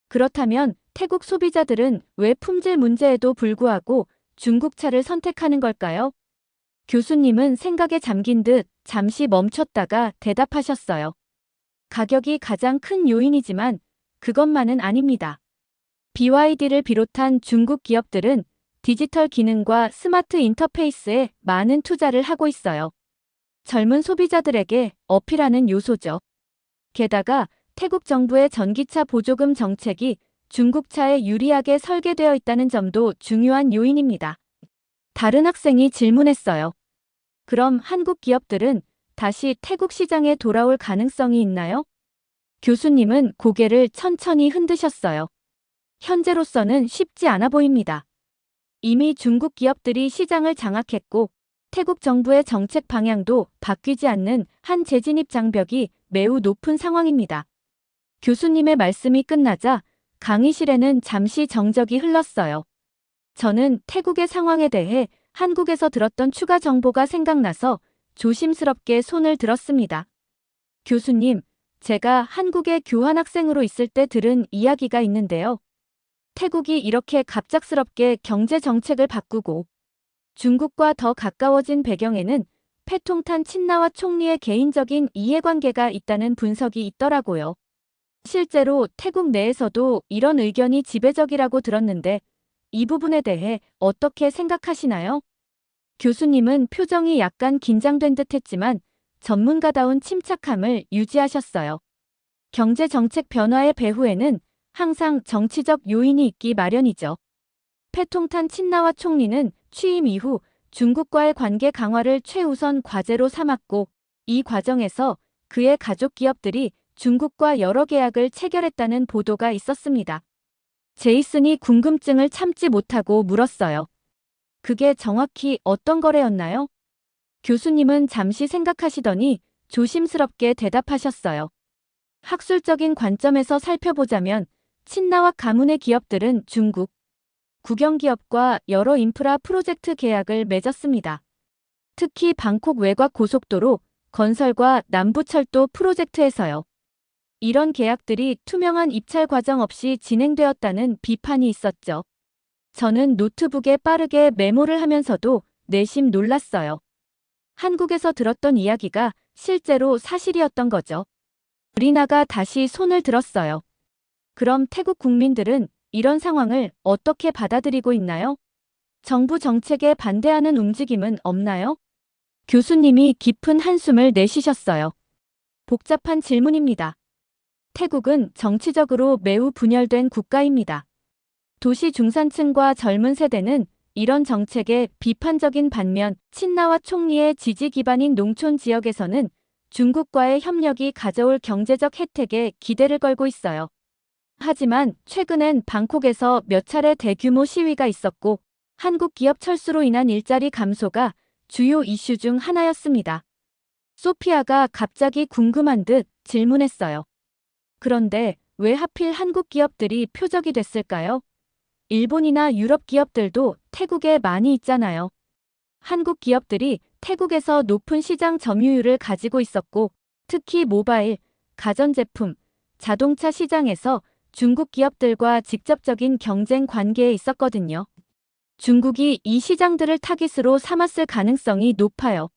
그렇다면 태국 소비자들은 왜 품질 문제에도 불구하고 중국 차를 선택하는 걸까요? 교수님은 생각에 잠긴 듯 잠시 멈췄다가 대답하셨어요. 가격이 가장 큰 요인이지만 그것만은 아닙니다. BYD를 비롯한 중국 기업들은 디지털 기능과 스마트 인터페이스에 많은 투자를 하고 있어요. 젊은 소비자들에게 어필하는 요소죠. 게다가 태국 정부의 전기차 보조금 정책이 중국차에 유리하게 설계되어 있다는 점도 중요한 요인입니다. 다른 학생이 질문했어요. 그럼 한국 기업들은 다시 태국 시장에 돌아올 가능성이 있나요? 교수님은 고개를 천천히 흔드셨어요. 현재로서는 쉽지 않아 보입니다. 이미 중국 기업들이 시장을 장악했고 태국 정부의 정책 방향도 바뀌지 않는 한 재진입 장벽이 매우 높은 상황입니다. 교수님의 말씀이 끝나자 강의실에는 잠시 정적이 흘렀어요. 저는 태국의 상황에 대해 한국에서 들었던 추가 정보가 생각나서 조심스럽게 손을 들었습니다. 교수님, 제가 한국에 교환학생으로 있을 때 들은 이야기가 있는데요. 태국이 이렇게 갑작스럽게 경제 정책을 바꾸고 중국과 더 가까워진 배경에는 패통탄 친나와 총리의 개인적인 이해관계가 있다는 분석이 있더라고요. 실제로 태국 내에서도 이런 의견이 지배적이라고 들었는데 이 부분에 대해 어떻게 생각하시나요? 교수님은 표정이 약간 긴장된 듯 했지만 전문가다운 침착함을 유지하셨어요. 경제 정책 변화의 배후에는 항상 정치적 요인이 있기 마련이죠. 패통탄 친나와 총리는 취임 이후 중국과의 관계 강화를 최우선 과제로 삼았고 이 과정에서 그의 가족 기업들이 중국과 여러 계약을 체결했다는 보도가 있었습니다. 제이슨이 궁금증을 참지 못하고 물었어요. 그게 정확히 어떤 거래였나요? 교수님은 잠시 생각하시더니 조심스럽게 대답하셨어요. 학술적인 관점에서 살펴보자면 친나와 가문의 기업들은 중국, 국영기업과 여러 인프라 프로젝트 계약을 맺었습니다. 특히 방콕 외곽 고속도로, 건설과 남부철도 프로젝트에서요. 이런 계약들이 투명한 입찰 과정 없이 진행되었다는 비판이 있었죠. 저는 노트북에 빠르게 메모를 하면서도 내심 놀랐어요. 한국에서 들었던 이야기가 실제로 사실이었던 거죠. 리나가 다시 손을 들었어요. 그럼 태국 국민들은 이런 상황을 어떻게 받아들이고 있나요? 정부 정책에 반대하는 움직임은 없나요? 교수님이 깊은 한숨을 내쉬셨어요. 복잡한 질문입니다. 태국은 정치적으로 매우 분열된 국가입니다. 도시 중산층과 젊은 세대는 이런 정책에 비판적인 반면 친나와 총리의 지지 기반인 농촌 지역에서는 중국과의 협력이 가져올 경제적 혜택에 기대를 걸고 있어요. 하지만 최근엔 방콕에서 몇 차례 대규모 시위가 있었고 한국 기업 철수로 인한 일자리 감소가 주요 이슈 중 하나였습니다. 소피아가 갑자기 궁금한 듯 질문했어요. 그런데 왜 하필 한국 기업들이 표적이 됐을까요? 일본이나 유럽 기업들도 태국에 많이 있잖아요. 한국 기업들이 태국에서 높은 시장 점유율을 가지고 있었고, 특히 모바일, 가전제품, 자동차 시장에서 중국 기업들과 직접적인 경쟁 관계에 있었거든요. 중국이 이 시장들을 타깃으로 삼았을 가능성이 높아요.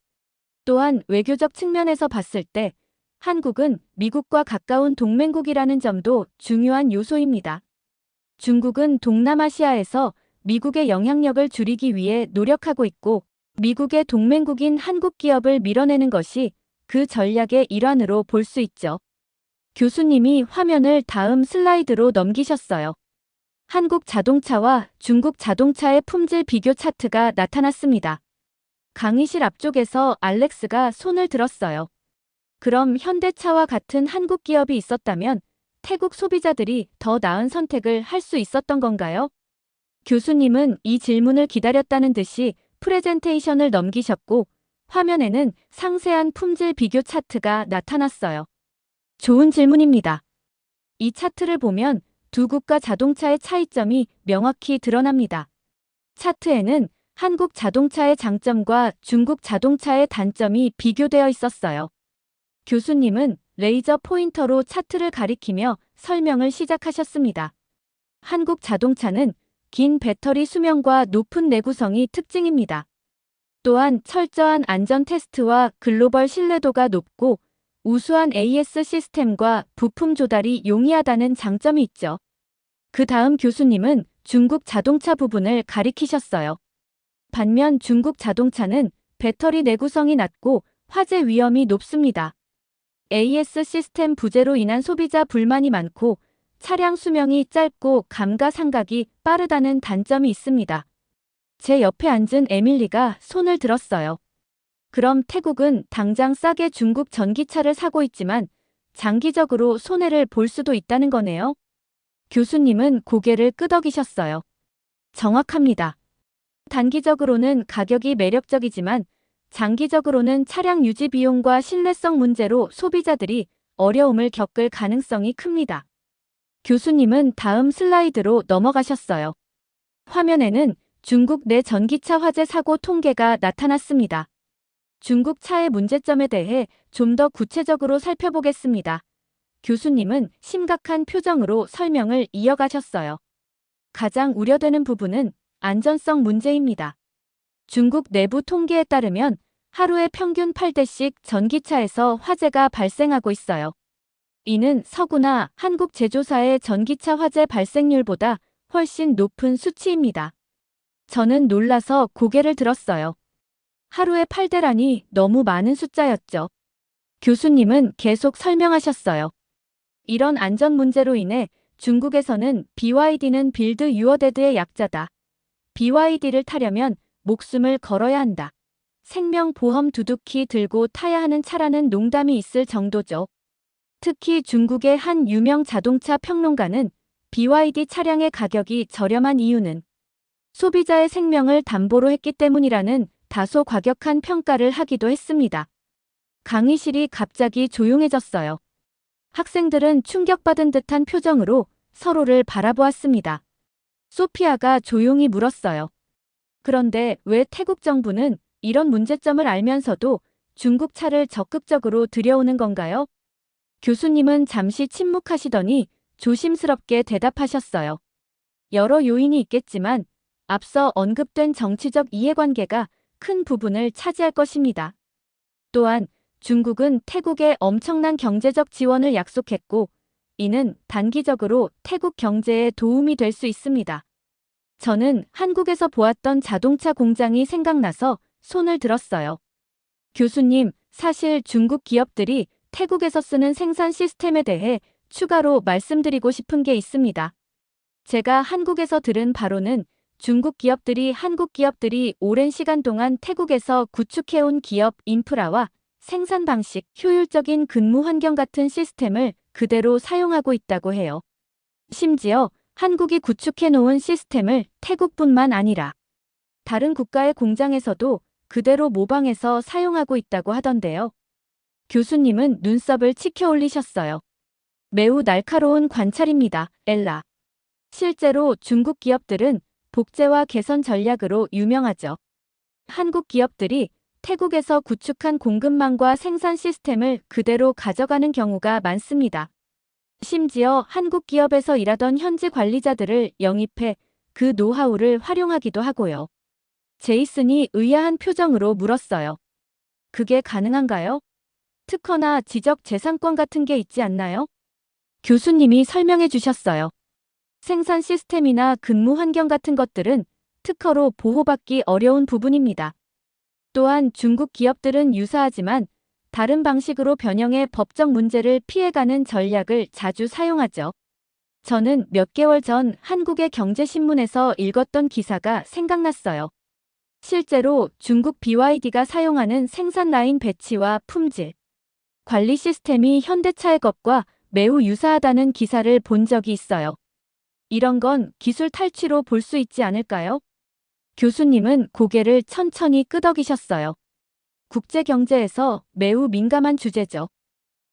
또한 외교적 측면에서 봤을 때 한국은 미국과 가까운 동맹국이라는 점도 중요한 요소입니다. 중국은 동남아시아에서 미국의 영향력을 줄이기 위해 노력하고 있고 미국의 동맹국인 한국 기업을 밀어내는 것이 그 전략의 일환으로 볼 수 있죠. 교수님이 화면을 다음 슬라이드로 넘기셨어요. 한국 자동차와 중국 자동차의 품질 비교 차트가 나타났습니다. 강의실 앞쪽에서 알렉스가 손을 들었어요. 그럼 현대차와 같은 한국 기업이 있었다면 태국 소비자들이 더 나은 선택을 할 수 있었던 건가요? 교수님은 이 질문을 기다렸다는 듯이 프레젠테이션을 넘기셨고 화면에는 상세한 품질 비교 차트가 나타났어요. 좋은 질문입니다. 이 차트를 보면 두 국가 자동차의 차이점이 명확히 드러납니다. 차트에는 한국 자동차의 장점과 중국 자동차의 단점이 비교되어 있었어요. 교수님은 레이저 포인터로 차트를 가리키며 설명을 시작하셨습니다. 한국 자동차는 긴 배터리 수명과 높은 내구성이 특징입니다. 또한 철저한 안전 테스트와 글로벌 신뢰도가 높고 우수한 AS 시스템과 부품 조달이 용이하다는 장점이 있죠. 그 다음 교수님은 중국 자동차 부분을 가리키셨어요. 반면 중국 자동차는 배터리 내구성이 낮고 화재 위험이 높습니다. AS 시스템 부재로 인한 소비자 불만이 많고 차량 수명이 짧고 감가상각이 빠르다는 단점이 있습니다. 제 옆에 앉은 에밀리가 손을 들었어요. 그럼 태국은 당장 싸게 중국 전기차를 사고 있지만 장기적으로 손해를 볼 수도 있다는 거네요. 교수님은 고개를 끄덕이셨어요. 정확합니다. 단기적으로는 가격이 매력적이지만 장기적으로는 차량 유지 비용과 신뢰성 문제로 소비자들이 어려움을 겪을 가능성이 큽니다. 교수님은 다음 슬라이드로 넘어가셨어요. 화면에는 중국 내 전기차 화재 사고 통계가 나타났습니다. 중국 차의 문제점에 대해 좀 더 구체적으로 살펴보겠습니다. 교수님은 심각한 표정으로 설명을 이어가셨어요. 가장 우려되는 부분은 안전성 문제입니다. 중국 내부 통계에 따르면 하루에 평균 8대씩 전기차에서 화재가 발생하고 있어요. 이는 서구나 한국 제조사의 전기차 화재 발생률보다 훨씬 높은 수치입니다. 저는 놀라서 고개를 들었어요. 하루에 8대라니 너무 많은 숫자였죠. 교수님은 계속 설명하셨어요. 이런 안전 문제로 인해 중국에서는 BYD는 빌드 유어 데드의 약자다. BYD를 타려면 목숨을 걸어야 한다. 생명보험 두둑히 들고 타야 하는 차라는 농담이 있을 정도죠. 특히 중국의 한 유명 자동차 평론가는 BYD 차량의 가격이 저렴한 이유는 소비자의 생명을 담보로 했기 때문이라는 다소 과격한 평가를 하기도 했습니다. 강의실이 갑자기 조용해졌어요. 학생들은 충격받은 듯한 표정으로 서로를 바라보았습니다. 소피아가 조용히 물었어요. 그런데 왜 태국 정부는 이런 문제점을 알면서도 중국 차를 적극적으로 들여오는 건가요? 교수님은 잠시 침묵하시더니 조심스럽게 대답하셨어요. 여러 요인이 있겠지만 앞서 언급된 정치적 이해관계가 큰 부분을 차지할 것입니다. 또한 중국은 태국에 엄청난 경제적 지원을 약속했고 이는 단기적으로 태국 경제에 도움이 될 수 있습니다. 저는 한국에서 보았던 자동차 공장이 생각나서 손을 들었어요. 교수님, 사실 중국 기업들이 태국에서 쓰는 생산 시스템에 대해 추가로 말씀드리고 싶은 게 있습니다. 제가 한국에서 들은 바로는 중국 기업들이 한국 기업들이 오랜 시간 동안 태국에서 구축해온 기업 인프라와 생산 방식, 효율적인 근무 환경 같은 시스템을 그대로 사용하고 있다고 해요. 심지어 한국이 구축해놓은 시스템을 태국뿐만 아니라 다른 국가의 공장에서도 그대로 모방해서 사용하고 있다고 하던데요. 교수님은 눈썹을 치켜 올리셨어요. 매우 날카로운 관찰입니다, 엘라. 실제로 중국 기업들은 복제와 개선 전략으로 유명하죠. 한국 기업들이 태국에서 구축한 공급망과 생산 시스템을 그대로 가져가는 경우가 많습니다. 심지어 한국 기업에서 일하던 현지 관리자들을 영입해 그 노하우를 활용하기도 하고요. 제이슨이 의아한 표정으로 물었어요. 그게 가능한가요? 특허나 지적 재산권 같은 게 있지 않나요? 교수님이 설명해 주셨어요. 생산 시스템이나 근무 환경 같은 것들은 특허로 보호받기 어려운 부분입니다. 또한 중국 기업들은 유사하지만 다른 방식으로 변형해 법적 문제를 피해가는 전략을 자주 사용하죠. 저는 몇 개월 전 한국의 경제신문에서 읽었던 기사가 생각났어요. 실제로 중국 BYD가 사용하는 생산 라인 배치와 품질, 관리 시스템이 현대차의 것과 매우 유사하다는 기사를 본 적이 있어요. 이런 건 기술 탈취로 볼 수 있지 않을까요? 교수님은 고개를 천천히 끄덕이셨어요. 국제 경제에서 매우 민감한 주제죠.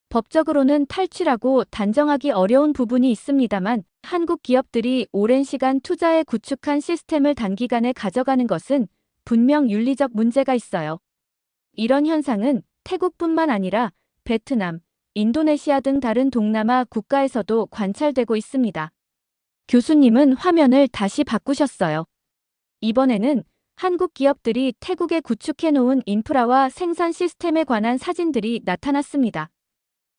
법적으로는 탈취라고 단정하기 어려운 부분이 있습니다만 한국 기업들이 오랜 시간 투자해 구축한 시스템을 단기간에 가져가는 것은 분명 윤리적 문제가 있어요. 이런 현상은 태국뿐만 아니라 베트남, 인도네시아 등 다른 동남아 국가에서도 관찰되고 있습니다. 교수님은 화면을 다시 바꾸셨어요. 이번에는 한국 기업들이 태국에 구축해 놓은 인프라와 생산 시스템에 관한 사진들이 나타났습니다.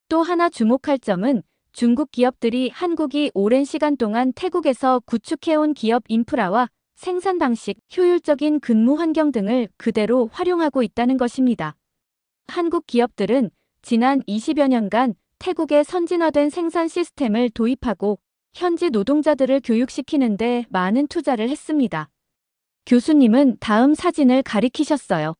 또 하나 주목할 점은 중국 기업들이 한국이 오랜 시간 동안 태국에서 구축해온 기업 인프라와 생산 방식, 효율적인 근무 환경 등을 그대로 활용하고 있다는 것입니다. 한국 기업들은 지난 20여 년간 태국에 선진화된 생산 시스템을 도입하고 현지 노동자들을 교육시키는 데 많은 투자를 했습니다. 교수님은 다음 사진을 가리키셨어요.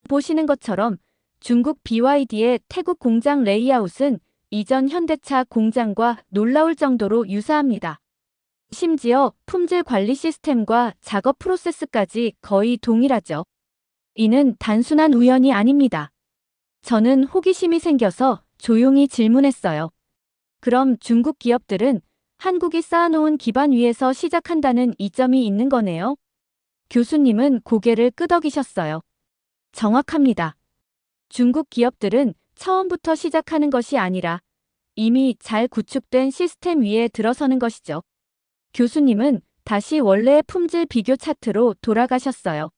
보시는 것처럼 중국 BYD의 태국 공장 레이아웃은 이전 현대차 공장과 놀라울 정도로 유사합니다. 심지어 품질 관리 시스템과 작업 프로세스까지 거의 동일하죠. 이는 단순한 우연이 아닙니다. 저는 호기심이 생겨서 조용히 질문했어요. 그럼 중국 기업들은 한국이 쌓아놓은 기반 위에서 시작한다는 이점이 있는 거네요? 교수님은 고개를 끄덕이셨어요. 정확합니다. 중국 기업들은 처음부터 시작하는 것이 아니라 이미 잘 구축된 시스템 위에 들어서는 것이죠. 교수님은 다시 원래의 품질 비교 차트로 돌아가셨어요.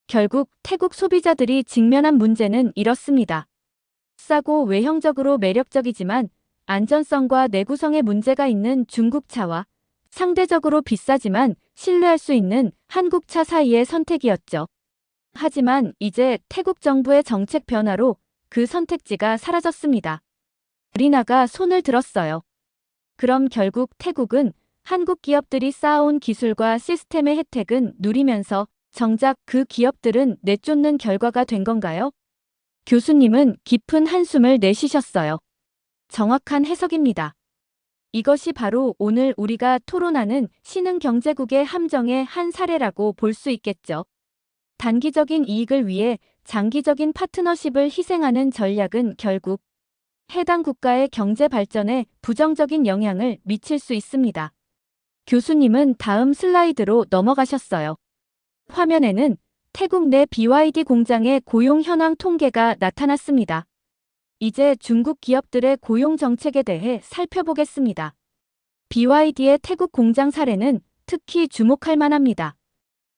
결국 태국 소비자들이 직면한 문제는 이렇습니다. 싸고 외형적으로 매력적이지만 안전성과 내구성에 문제가 있는 중국차와 상대적으로 비싸지만 신뢰할 수 있는 한국차 사이의 선택이었죠. 하지만 이제 태국 정부의 정책 변화로 그 선택지가 사라졌습니다. 리나가 손을 들었어요. 그럼 결국 태국은 한국 기업들이 쌓아온 기술과 시스템의 혜택은 누리면서 정작 그 기업들은 내쫓는 결과가 된 건가요? 교수님은 깊은 한숨을 내쉬셨어요. 정확한 해석입니다. 이것이 바로 오늘 우리가 토론하는 신흥경제국의 함정의 한 사례라고 볼 수 있겠죠. 단기적인 이익을 위해 장기적인 파트너십을 희생하는 전략은 결국 해당 국가의 경제 발전에 부정적인 영향을 미칠 수 있습니다. 교수님은 다음 슬라이드로 넘어가셨어요. 화면에는 태국 내 BYD 공장의 고용 현황 통계가 나타났습니다. 이제 중국 기업들의 고용 정책에 대해 살펴보겠습니다. BYD의 태국 공장 사례는 특히 주목할 만합니다.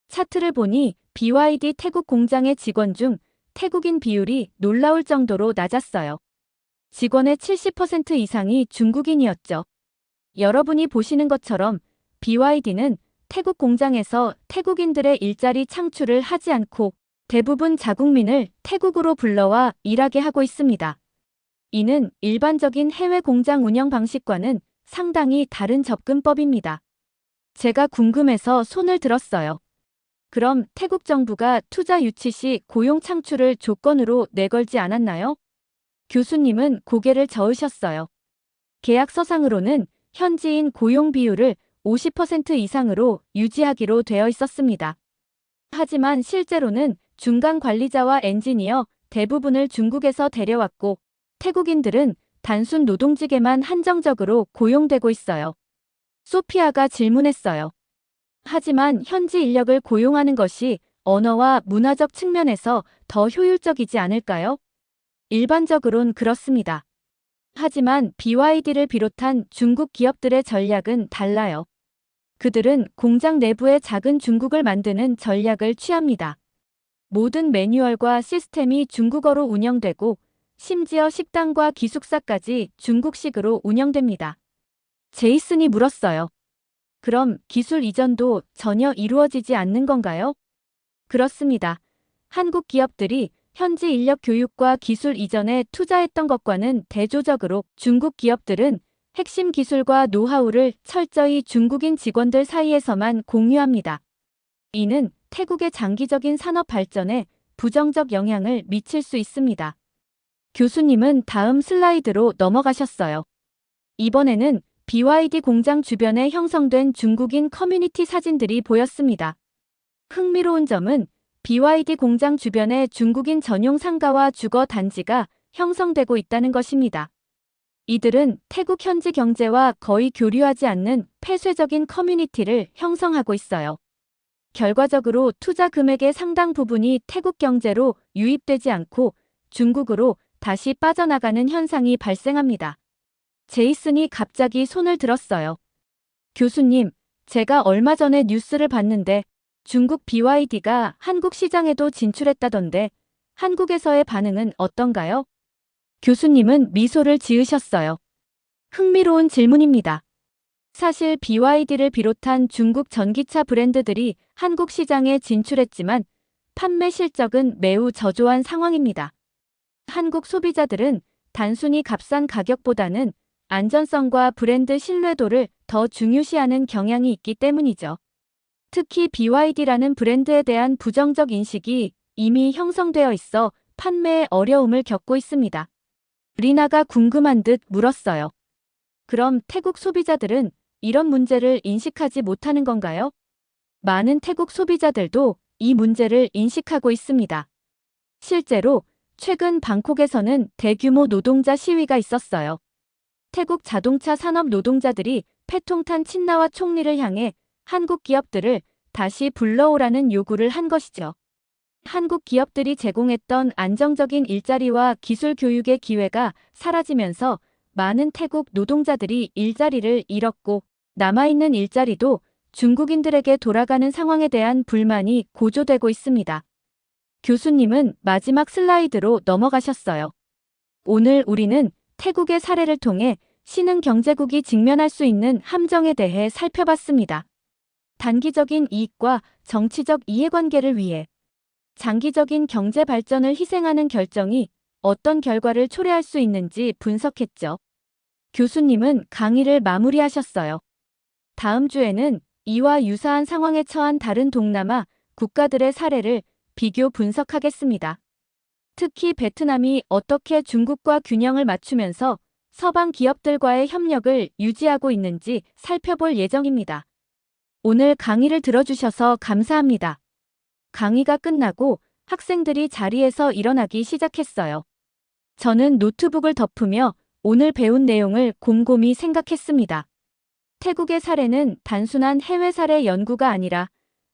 차트를 보니 BYD 태국 공장의 직원 중 태국인 비율이 놀라울 정도로 낮았어요. 직원의 70% 이상이 중국인이었죠. 여러분이 보시는 것처럼 BYD는 태국 공장에서 태국인들의 일자리 창출을 하지 않고 대부분 자국민을 태국으로 불러와 일하게 하고 있습니다. 이는 일반적인 해외 공장 운영 방식과는 상당히 다른 접근법입니다. 제가 궁금해서 손을 들었어요. 그럼 태국 정부가 투자 유치 시 고용 창출을 조건으로 내걸지 않았나요? 교수님은 고개를 저으셨어요. 계약서상으로는 현지인 고용 비율을 50% 이상으로 유지하기로 되어 있었습니다. 하지만 실제로는 중간 관리자와 엔지니어 대부분을 중국에서 데려왔고 태국인들은 단순 노동직에만 한정적으로 고용되고 있어요. 소피아가 질문했어요. 하지만 현지 인력을 고용하는 것이 언어와 문화적 측면에서 더 효율적이지 않을까요? 일반적으론 그렇습니다. 하지만 BYD를 비롯한 중국 기업들의 전략은 달라요. 그들은 공장 내부에 작은 중국을 만드는 전략을 취합니다. 모든 매뉴얼과 시스템이 중국어로 운영되고 심지어 식당과 기숙사까지 중국식으로 운영됩니다. 제이슨이 물었어요. 그럼 기술 이전도 전혀 이루어지지 않는 건가요? 그렇습니다. 한국 기업들이 현지 인력 교육과 기술 이전에 투자했던 것과는 대조적으로 중국 기업들은 핵심 기술과 노하우를 철저히 중국인 직원들 사이에서만 공유합니다. 이는 태국의 장기적인 산업 발전에 부정적 영향을 미칠 수 있습니다. 교수님은 다음 슬라이드로 넘어가셨어요. 이번에는 BYD 공장 주변에 형성된 중국인 커뮤니티 사진들이 보였습니다. 흥미로운 점은 BYD 공장 주변에 중국인 전용 상가와 주거 단지가 형성되고 있다는 것입니다. 이들은 태국 현지 경제와 거의 교류하지 않는 폐쇄적인 커뮤니티를 형성하고 있어요. 결과적으로 투자 금액의 상당 부분이 태국 경제로 유입되지 않고 중국으로 다시 빠져나가는 현상이 발생합니다. 제이슨이 갑자기 손을 들었어요. 교수님, 제가 얼마 전에 뉴스를 봤는데 중국 BYD가 한국 시장에도 진출했다던데 한국에서의 반응은 어떤가요? 교수님은 미소를 지으셨어요. 흥미로운 질문입니다. 사실 BYD를 비롯한 중국 전기차 브랜드들이 한국 시장에 진출했지만 판매 실적은 매우 저조한 상황입니다. 한국 소비자들은 단순히 값싼 가격보다는 안전성과 브랜드 신뢰도를 더 중요시하는 경향이 있기 때문이죠. 특히 BYD라는 브랜드에 대한 부정적 인식이 이미 형성되어 있어 판매에 어려움을 겪고 있습니다. 리나가 궁금한 듯 물었어요. 그럼 태국 소비자들은 이런 문제를 인식하지 못하는 건가요? 많은 태국 소비자들도 이 문제를 인식하고 있습니다. 실제로 최근 방콕에서는 대규모 노동자 시위가 있었어요. 태국 자동차 산업 노동자들이 패통탄 친나와 총리를 향해 한국 기업들을 다시 불러오라는 요구를 한 것이죠. 한국 기업들이 제공했던 안정적인 일자리와 기술 교육의 기회가 사라지면서 많은 태국 노동자들이 일자리를 잃었고 남아있는 일자리도 중국인들에게 돌아가는 상황에 대한 불만이 고조되고 있습니다. 교수님은 마지막 슬라이드로 넘어가셨어요. 오늘 우리는 태국의 사례를 통해 신흥 경제국이 직면할 수 있는 함정에 대해 살펴봤습니다. 단기적인 이익과 정치적 이해관계를 위해 장기적인 경제 발전을 희생하는 결정이 어떤 결과를 초래할 수 있는지 분석했죠. 교수님은 강의를 마무리하셨어요. 다음 주에는 이와 유사한 상황에 처한 다른 동남아 국가들의 사례를 비교 분석하겠습니다. 특히 베트남이 어떻게 중국과 균형을 맞추면서 서방 기업들과의 협력을 유지하고 있는지 살펴볼 예정입니다. 오늘 강의를 들어주셔서 감사합니다. 강의가 끝나고 학생들이 자리에서 일어나기 시작했어요. 저는 노트북을 덮으며 오늘 배운 내용을 곰곰이 생각했습니다. 태국의 사례는 단순한 해외 사례 연구가 아니라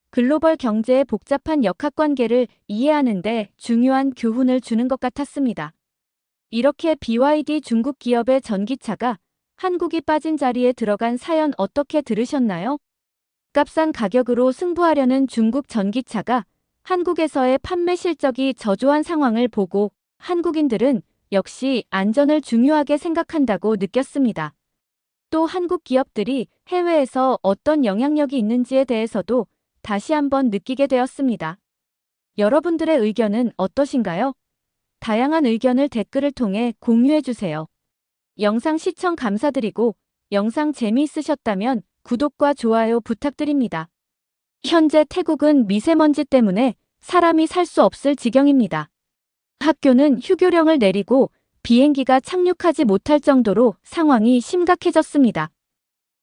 글로벌 경제의 복잡한 역학관계를 이해하는 데 중요한 교훈을 주는 것 같았습니다. 이렇게 BYD 중국 기업의 전기차가 한국이 빠진 자리에 들어간 사연 어떻게 들으셨나요? 값싼 가격으로 승부하려는 중국 전기차가 한국에서의 판매 실적이 저조한 상황을 보고 한국인들은 역시 안전을 중요하게 생각한다고 느꼈습니다. 또 한국 기업들이 해외에서 어떤 영향력이 있는지에 대해서도 다시 한번 느끼게 되었습니다. 여러분들의 의견은 어떠신가요? 다양한 의견을 댓글을 통해 공유해주세요. 영상 시청 감사드리고 영상 재미있으셨다면 구독과 좋아요 부탁드립니다. 현재 태국은 미세먼지 때문에 사람이 살 수 없을 지경입니다. 학교는 휴교령을 내리고 비행기가 착륙하지 못할 정도로 상황이 심각해졌습니다.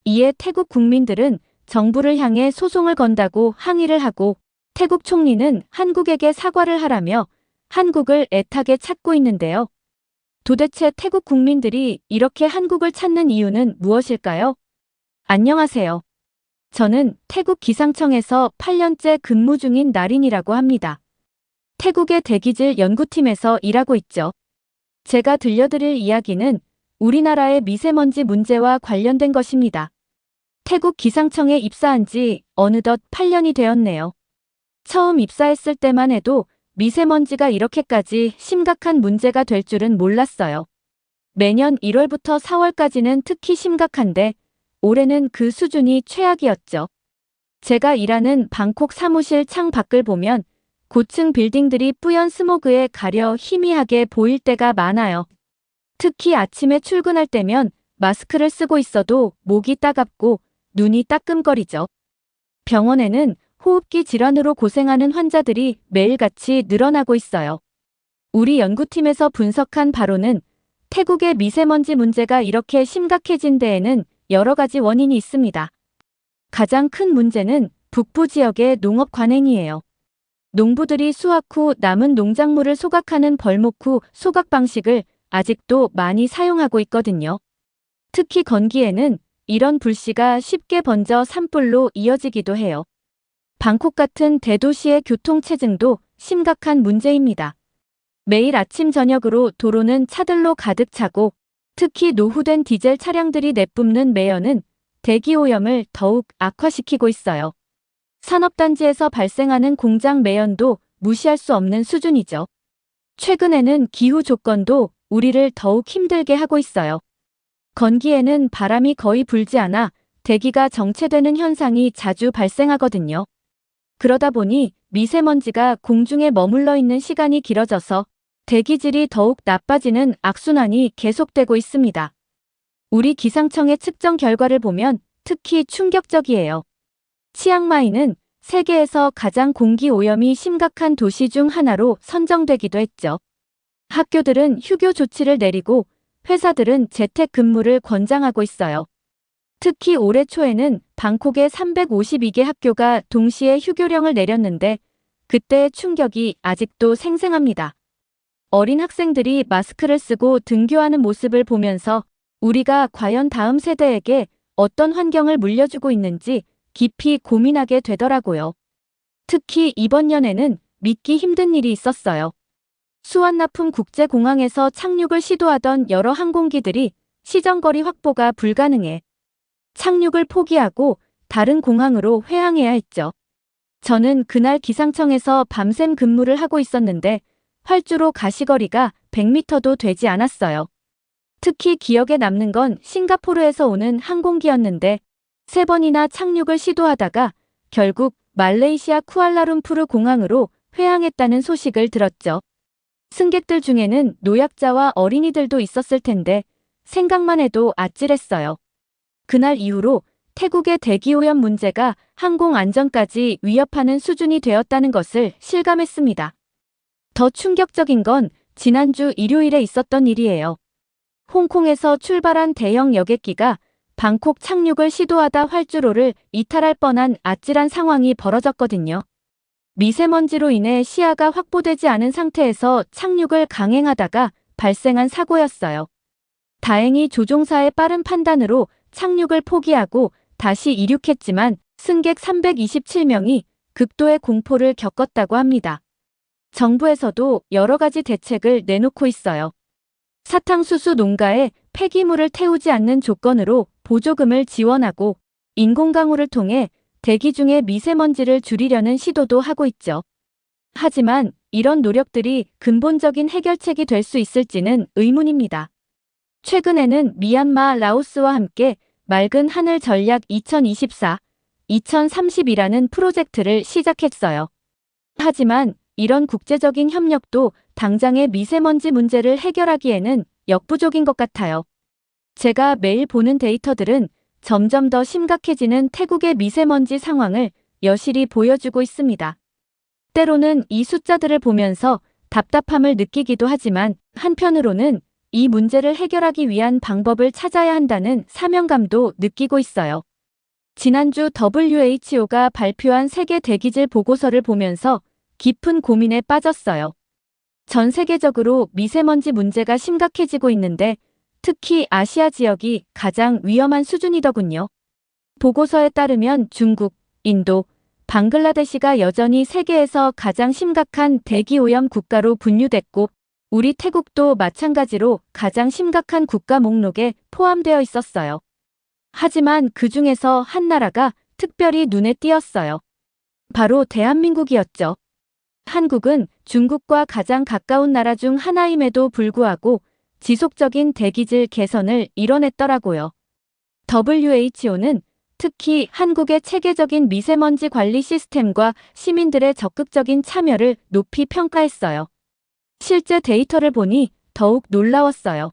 이에 태국 국민들은 정부를 향해 소송을 건다고 항의를 하고 태국 총리는 한국에게 사과를 하라며 한국을 애타게 찾고 있는데요. 도대체 태국 국민들이 이렇게 한국을 찾는 이유는 무엇일까요? 안녕하세요. 저는 태국 기상청에서 8년째 근무 중인 나린이라고 합니다. 태국의 대기질 연구팀에서 일하고 있죠. 제가 들려드릴 이야기는 우리나라의 미세먼지 문제와 관련된 것입니다. 태국 기상청에 입사한 지 어느덧 8년이 되었네요. 처음 입사했을 때만 해도 미세먼지가 이렇게까지 심각한 문제가 될 줄은 몰랐어요. 매년 1월부터 4월까지는 특히 심각한데 올해는 그 수준이 최악이었죠. 제가 일하는 방콕 사무실 창 밖을 보면 고층 빌딩들이 뿌연 스모그에 가려 희미하게 보일 때가 많아요. 특히 아침에 출근할 때면 마스크를 쓰고 있어도 목이 따갑고 눈이 따끔거리죠. 병원에는 호흡기 질환으로 고생하는 환자들이 매일같이 늘어나고 있어요. 우리 연구팀에서 분석한 바로는 태국의 미세먼지 문제가 이렇게 심각해진 데에는 여러 가지 원인이 있습니다. 가장 큰 문제는 북부 지역의 농업 관행이에요. 농부들이 수확 후 남은 농작물을 소각하는 벌목 후 소각 방식을 아직도 많이 사용하고 있거든요. 특히 건기에는 이런 불씨가 쉽게 번져 산불로 이어지기도 해요. 방콕 같은 대도시의 교통체증도 심각한 문제입니다. 매일 아침 저녁으로 도로는 차들로 가득 차고 특히 노후된 디젤 차량들이 내뿜는 매연은 대기오염을 더욱 악화시키고 있어요. 산업단지에서 발생하는 공장 매연도 무시할 수 없는 수준이죠. 최근에는 기후 조건도 우리를 더욱 힘들게 하고 있어요. 건기에는 바람이 거의 불지 않아 대기가 정체되는 현상이 자주 발생하거든요. 그러다 보니 미세먼지가 공중에 머물러 있는 시간이 길어져서 대기질이 더욱 나빠지는 악순환이 계속되고 있습니다. 우리 기상청의 측정 결과를 보면 특히 충격적이에요. 치앙마이는 세계에서 가장 공기 오염이 심각한 도시 중 하나로 선정되기도 했죠. 학교들은 휴교 조치를 내리고 회사들은 재택근무를 권장하고 있어요. 특히 올해 초에는 방콕의 352개 학교가 동시에 휴교령을 내렸는데 그때의 충격이 아직도 생생합니다. 어린 학생들이 마스크를 쓰고 등교하는 모습을 보면서 우리가 과연 다음 세대에게 어떤 환경을 물려주고 있는지 깊이 고민하게 되더라고요. 특히 이번 년에는 믿기 힘든 일이 있었어요. 수완나품 국제공항에서 착륙을 시도하던 여러 항공기들이 시정거리 확보가 불가능해 착륙을 포기하고 다른 공항으로 회항해야 했죠. 저는 그날 기상청에서 밤샘 근무를 하고 있었는데 활주로 가시거리가 100m도 되지 않았어요. 특히 기억에 남는 건 싱가포르에서 오는 항공기였는데 3번이나 착륙을 시도하다가 결국 말레이시아 쿠알라룸푸르 공항으로 회항했다는 소식을 들었죠. 승객들 중에는 노약자와 어린이들도 있었을 텐데 생각만 해도 아찔했어요. 그날 이후로 태국의 대기오염 문제가 항공 안전까지 위협하는 수준이 되었다는 것을 실감했습니다. 더 충격적인 건 지난주 일요일에 있었던 일이에요. 홍콩에서 출발한 대형 여객기가 방콕 착륙을 시도하다 활주로를 이탈할 뻔한 아찔한 상황이 벌어졌거든요. 미세먼지로 인해 시야가 확보되지 않은 상태에서 착륙을 강행하다가 발생한 사고였어요. 다행히 조종사의 빠른 판단으로 착륙을 포기하고 다시 이륙했지만 승객 327명이 극도의 공포를 겪었다고 합니다. 정부에서도 여러 가지 대책을 내놓고 있어요. 사탕수수 농가에 폐기물을 태우지 않는 조건으로 보조금을 지원하고 인공강우를 통해 대기 중의 미세먼지를 줄이려는 시도도 하고 있죠. 하지만 이런 노력들이 근본적인 해결책이 될 수 있을지는 의문입니다. 최근에는 미얀마, 라오스와 함께 맑은 하늘 전략 2024-2030이라는 프로젝트를 시작했어요. 하지만 이런 국제적인 협력도 당장의 미세먼지 문제를 해결하기에는 역부족인 것 같아요. 제가 매일 보는 데이터들은 점점 더 심각해지는 태국의 미세먼지 상황을 여실히 보여주고 있습니다. 때로는 이 숫자들을 보면서 답답함을 느끼기도 하지만 한편으로는 이 문제를 해결하기 위한 방법을 찾아야 한다는 사명감도 느끼고 있어요. 지난주 WHO가 발표한 세계 대기질 보고서를 보면서 깊은 고민에 빠졌어요. 전 세계적으로 미세먼지 문제가 심각해지고 있는데 특히 아시아 지역이 가장 위험한 수준이더군요. 보고서에 따르면 중국, 인도, 방글라데시가 여전히 세계에서 가장 심각한 대기오염 국가로 분류됐고 우리 태국도 마찬가지로 가장 심각한 국가 목록에 포함되어 있었어요. 하지만 그 중에서 한 나라가 특별히 눈에 띄었어요. 바로 대한민국이었죠. 한국은 중국과 가장 가까운 나라 중 하나임에도 불구하고 지속적인 대기질 개선을 이뤄냈더라고요. WHO는 특히 한국의 체계적인 미세먼지 관리 시스템과 시민들의 적극적인 참여를 높이 평가했어요. 실제 데이터를 보니 더욱 놀라웠어요.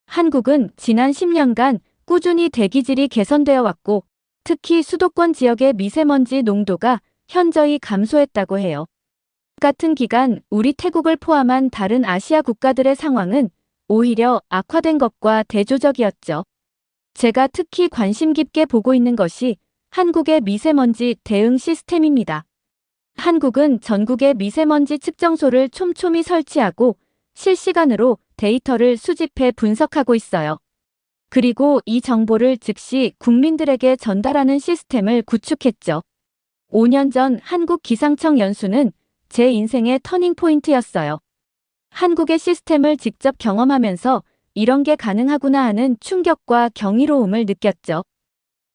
한국은 지난 10년간 꾸준히 대기질이 개선되어 왔고 특히 수도권 지역의 미세먼지 농도가 현저히 감소했다고 해요. 같은 기간 우리 태국을 포함한 다른 아시아 국가들의 상황은 오히려 악화된 것과 대조적이었죠. 제가 특히 관심 깊게 보고 있는 것이 한국의 미세먼지 대응 시스템입니다. 한국은 전국에 미세먼지 측정소를 촘촘히 설치하고 실시간으로 데이터를 수집해 분석하고 있어요. 그리고 이 정보를 즉시 국민들에게 전달하는 시스템을 구축했죠. 5년 전 한국 기상청 연수는 제 인생의 터닝포인트였어요. 한국의 시스템을 직접 경험하면서 이런 게 가능하구나 하는 충격과 경이로움을 느꼈죠.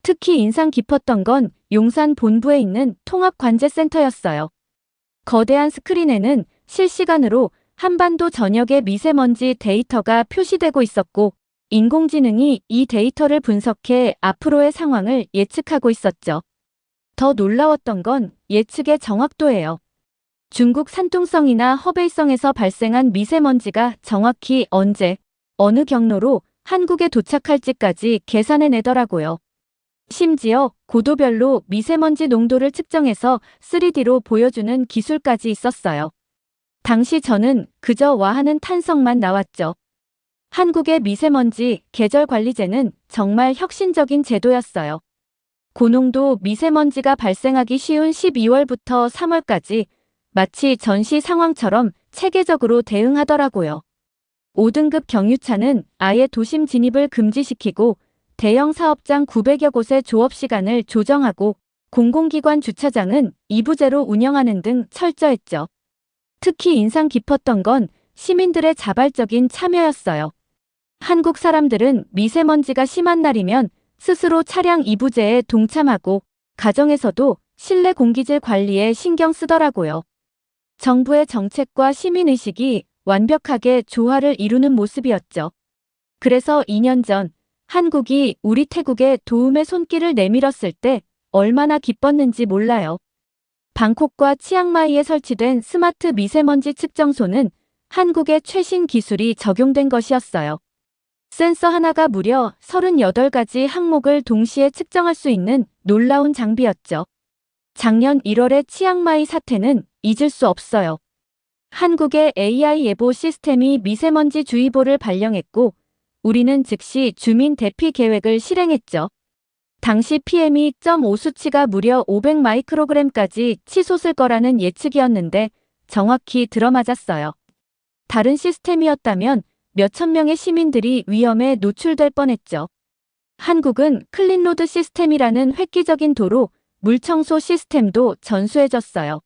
특히 인상 깊었던 건 용산 본부에 있는 통합관제센터였어요. 거대한 스크린에는 실시간으로 한반도 전역의 미세먼지 데이터가 표시되고 있었고 인공지능이 이 데이터를 분석해 앞으로의 상황을 예측하고 있었죠. 더 놀라웠던 건 예측의 정확도예요. 중국 산둥성이나 허베이성에서 발생한 미세먼지가 정확히 언제, 어느 경로로 한국에 도착할지까지 계산해내더라고요. 심지어 고도별로 미세먼지 농도를 측정해서 3D로 보여주는 기술까지 있었어요. 당시 저는 그저 와하는 탄성만 나왔죠. 한국의 미세먼지 계절관리제는 정말 혁신적인 제도였어요. 고농도 미세먼지가 발생하기 쉬운 12월부터 3월까지 마치 전시 상황처럼 체계적으로 대응하더라고요. 5등급 경유차는 아예 도심 진입을 금지시키고 대형 사업장 900여 곳의 조업시간을 조정하고 공공기관 주차장은 2부제로 운영하는 등 철저했죠. 특히 인상 깊었던 건 시민들의 자발적인 참여였어요. 한국 사람들은 미세먼지가 심한 날이면 스스로 차량 2부제에 동참하고 가정에서도 실내 공기질 관리에 신경 쓰더라고요. 정부의 정책과 시민의식이 완벽하게 조화를 이루는 모습이었죠. 그래서 2년 전 한국이 우리 태국에 도움의 손길을 내밀었을 때 얼마나 기뻤는지 몰라요. 방콕과 치앙마이에 설치된 스마트 미세먼지 측정소는 한국의 최신 기술이 적용된 것이었어요. 센서 하나가 무려 38가지 항목을 동시에 측정할 수 있는 놀라운 장비였죠. 작년 1월의 치앙마이 사태는 잊을 수 없어요. 한국의 AI 예보 시스템이 미세먼지 주의보를 발령했고 우리는 즉시 주민 대피 계획을 실행했죠. 당시 PM2.5 수치가 무려 500 마이크로그램까지 치솟을 거라는 예측이었는데 정확히 들어맞았어요. 다른 시스템이었다면 몇천 명의 시민들이 위험에 노출될 뻔했죠. 한국은 클린로드 시스템이라는 획기적인 도로 물청소 시스템도 전수해줬어요.